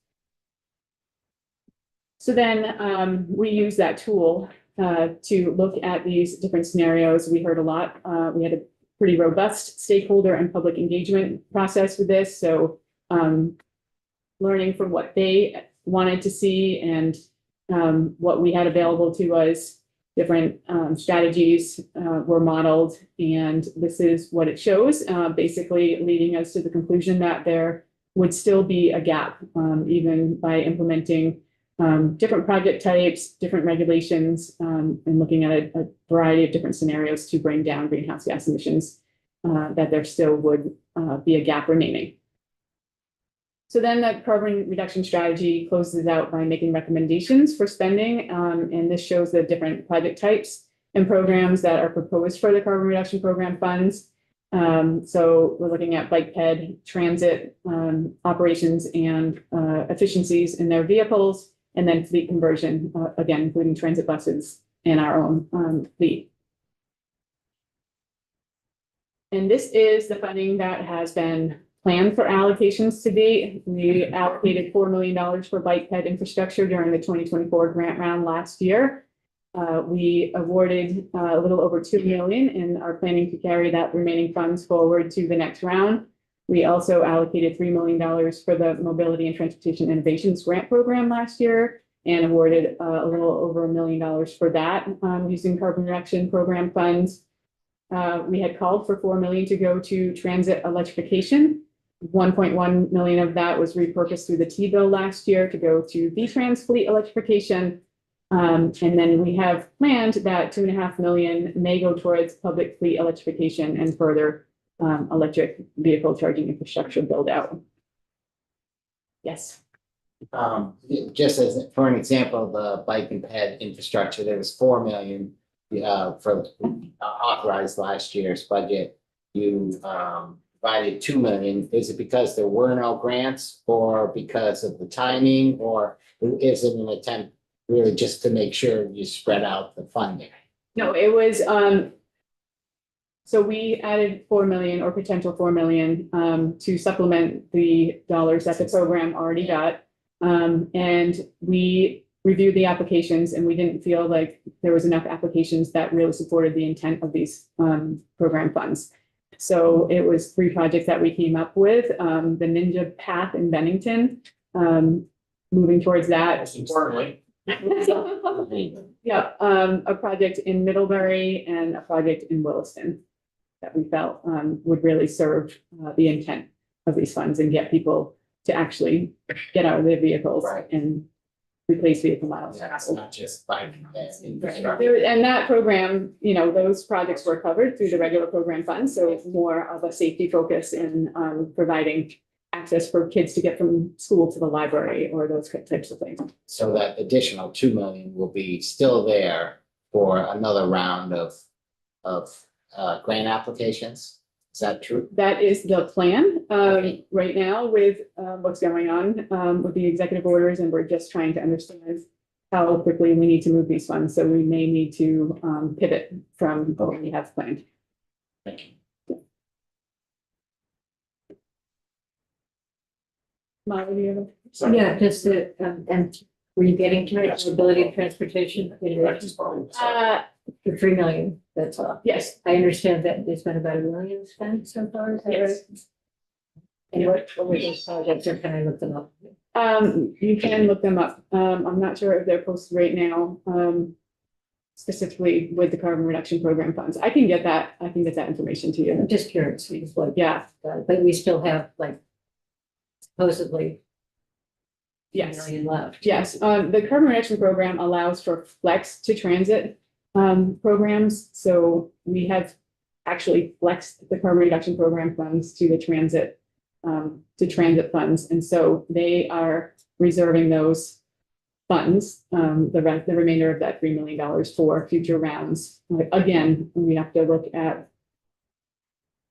So then we use that tool to look at these different scenarios. We heard a lot. We had a pretty robust stakeholder and public engagement process with this. So learning from what they wanted to see and what we had available to us, different strategies were modeled, and this is what it shows, basically leading us to the conclusion that there would still be a gap, even by implementing different project types, different regulations, and looking at a variety of different scenarios to bring down greenhouse gas emissions, that there still would be a gap remaining. So then the carbon reduction strategy closes out by making recommendations for spending, and this shows the different project types and programs that are proposed for the carbon reduction program funds. So we're looking at bike ped, transit, operations and efficiencies in their vehicles, and then fleet conversion, again, including transit buses and our own fleet. And this is the funding that has been planned for allocations to date. We allocated $4 million for bike ped infrastructure during the 2024 grant round last year. We awarded a little over $2 million and are planning to carry that remaining funds forward to the next round. We also allocated $3 million for the Mobility and Transportation Innovations Grant Program last year and awarded a little over $1 million for that using carbon reduction program funds. We had called for $4 million to go to transit electrification. 1.1 million of that was repurposed through the T-bill last year to go to V-Trans fleet electrification. And then we have planned that $2.5 million may go towards public fleet electrification and further electric vehicle charging infrastructure build out. Yes. Just as for an example of the bike and ped infrastructure, there was 4 million for authorized last year's budget. You provided 2 million. Is it because there were no grants or because of the timing, or is it an attempt really just to make sure you spread out the funding? No, it was, so we added 4 million or potential 4 million to supplement the dollars that the program already got. And we reviewed the applications and we didn't feel like there was enough applications that really supported the intent of these program funds. So it was 3 projects that we came up with, the Ninja Path in Bennington, moving towards that. Most importantly. Yeah, a project in Middlebury and a project in Williston that we felt would really serve the intent of these funds and get people to actually get out of their vehicles and replace vehicle miles. Yeah, it's not just bike and ped infrastructure. There, and that program, you know, those projects were covered through the regular program funds, so it's more of a safety focus in providing access for kids to get from school to the library or those types of things. So that additional 2 million will be still there for another round of grant applications. Is that true? That is the plan right now with what's going on with the executive orders, and we're just trying to understand how quickly we need to move these funds. So we may need to pivot from what we have planned. Thank you. Molly, do you have Yeah, just the, and were you getting to it, mobility and transportation? For 3 million, that's all. Yes. I understand that there's been about $1 million spent so far, is that right? Yes. And what were those projects, or can I look them up? You can look them up. I'm not sure if they're posted right now, specifically with the carbon reduction program funds. I can get that information to you. I'm just curious, because like, Yeah, but we still have like supposedly 3 yes. million left. Yes, the carbon reduction program allows for flex to transit programs. So we have actually flexed the carbon reduction program funds to the transit funds. And so they are reserving those funds, the remainder of that $3 million for future rounds. Again, we have to look at.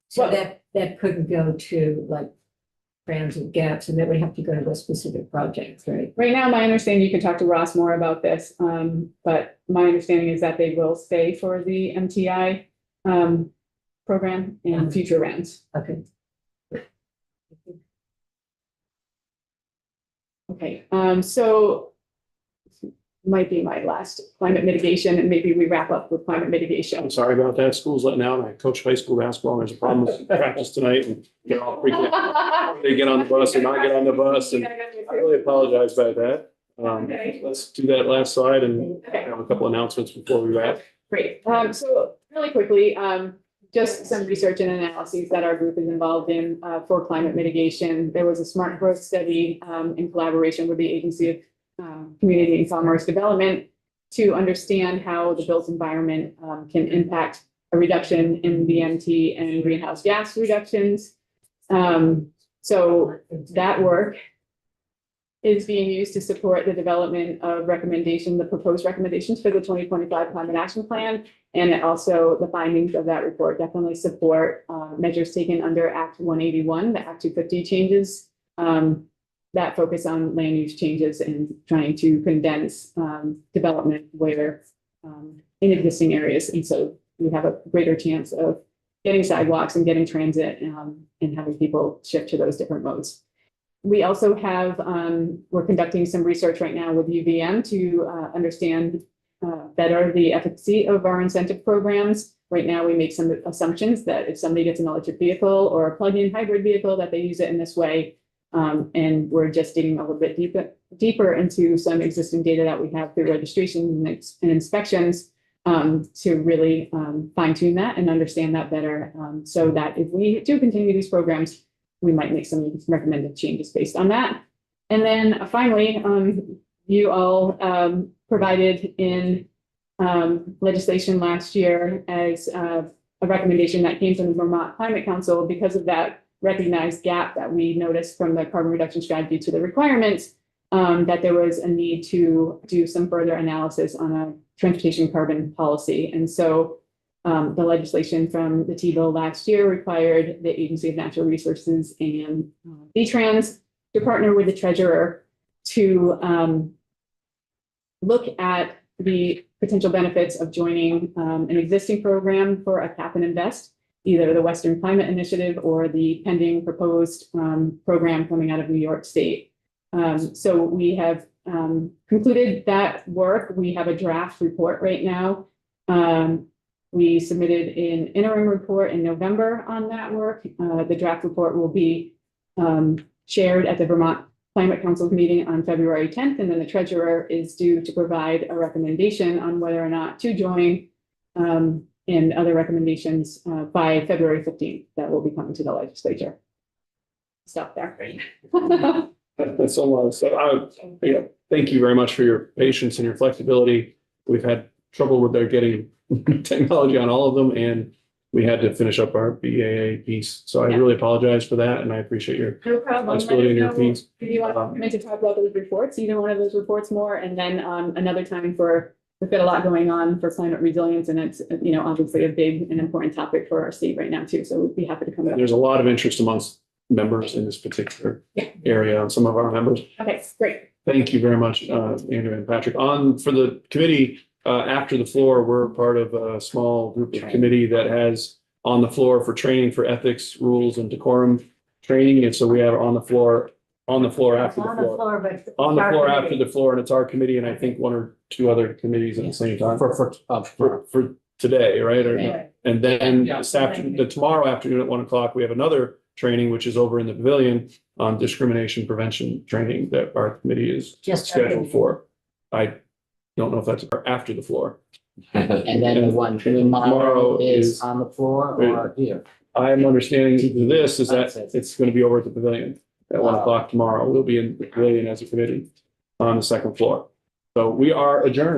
So that couldn't go to like transit gaps, and that would have to go to a specific project, right? Right now, my understanding, you can talk to Ross more about this, but my understanding is that they will stay for the MTI program in future rounds. Okay. Okay, so might be my last climate mitigation, and maybe we wrap up with climate mitigation. I'm sorry about that. School's letting out. I coach high school basketball. And there's a problem with practice tonight and get all freaked out. They get on the bus or not get on the bus, and I really apologize about that. Okay. Let's do that last slide and have a couple announcements before we wrap. Great. So really quickly, just some research and analyses that our group is involved in for climate mitigation. There was a smart growth study in collaboration with the Agency Community and Commerce Development to understand how the built environment can impact a reduction in VMT and greenhouse gas reductions. So that work is being used to support the development of the proposed recommendations for the 2025 Climate Action Plan. And it also, the findings of that report definitely support measures taken under Act 181, the Act 250 changes that focus on land use changes and trying to condense development where in existing areas. And so we have a greater chance of getting sidewalks and getting transit and having people shift to those different modes. We also have, we're conducting some research right now with UVM to understand better the efficacy of our incentive programs. Right now, we make some assumptions that if somebody gets an electric vehicle or a plug-in hybrid vehicle, that they use it in this way. And we're just digging a little bit deeper into some existing data that we have through registration and inspections to really fine tune that and understand that better. So that if we do continue these programs, we might make some recommended changes based on that. And then finally, you all provided in legislation last year as a recommendation that came from the Vermont Climate Council because of that recognized gap that we noticed from the carbon reduction strategy to the requirements, that there was a need to do some further analysis on a transportation carbon policy. And so the legislation from the T-bill last year required the Agency of Natural Resources and VTrans to partner with the treasurer to look at the potential benefits of joining an existing program for a cap and invest, either the Western Climate Initiative or the pending proposed program coming out of New York State. So we have concluded that work. We have a draft report right now. We submitted an interim report in November on that work. The draft report will be shared at the Vermont Climate Council meeting on February 10th, and then the treasurer is due to provide a recommendation on whether or not to join and other recommendations by February 15th. That will be coming to the legislature. Stop there. That's a lot. So, thank you very much for your patience and your flexibility. We've had trouble with their getting technology on all of them, and we had to finish up our BAA piece. So I really apologize for that, and I appreciate your No problem. responsibility and your piece. Do you want me to talk about those reports, either one of those reports more, and then another time we've got a lot going on for climate resilience, and it's, obviously a big and important topic for our state right now too. So we'd be happy to come back. There's a lot of interest amongst members in this particular area, and some of our members. Okay, great. Thank you very much, Andrew and Patrick. For the committee, after the floor, we're part of a small group of committee that has on the floor for training for ethics, rules, and decorum training. And so we have on the floor after the floor. On the floor after the floor, and it's our committee, and I think one or two other committees at the same time. For today, right? And then tomorrow afternoon at 1:00, we have another training, which is over in the pavilion on discrimination prevention training that our committee is scheduled for. I don't know if that's after the floor. And then the one tomorrow is on the floor or here? I'm understanding this is that it's going to be over at the pavilion at 1:00 tomorrow. We'll be in the pavilion as a committee on the second floor. So we are adjourned.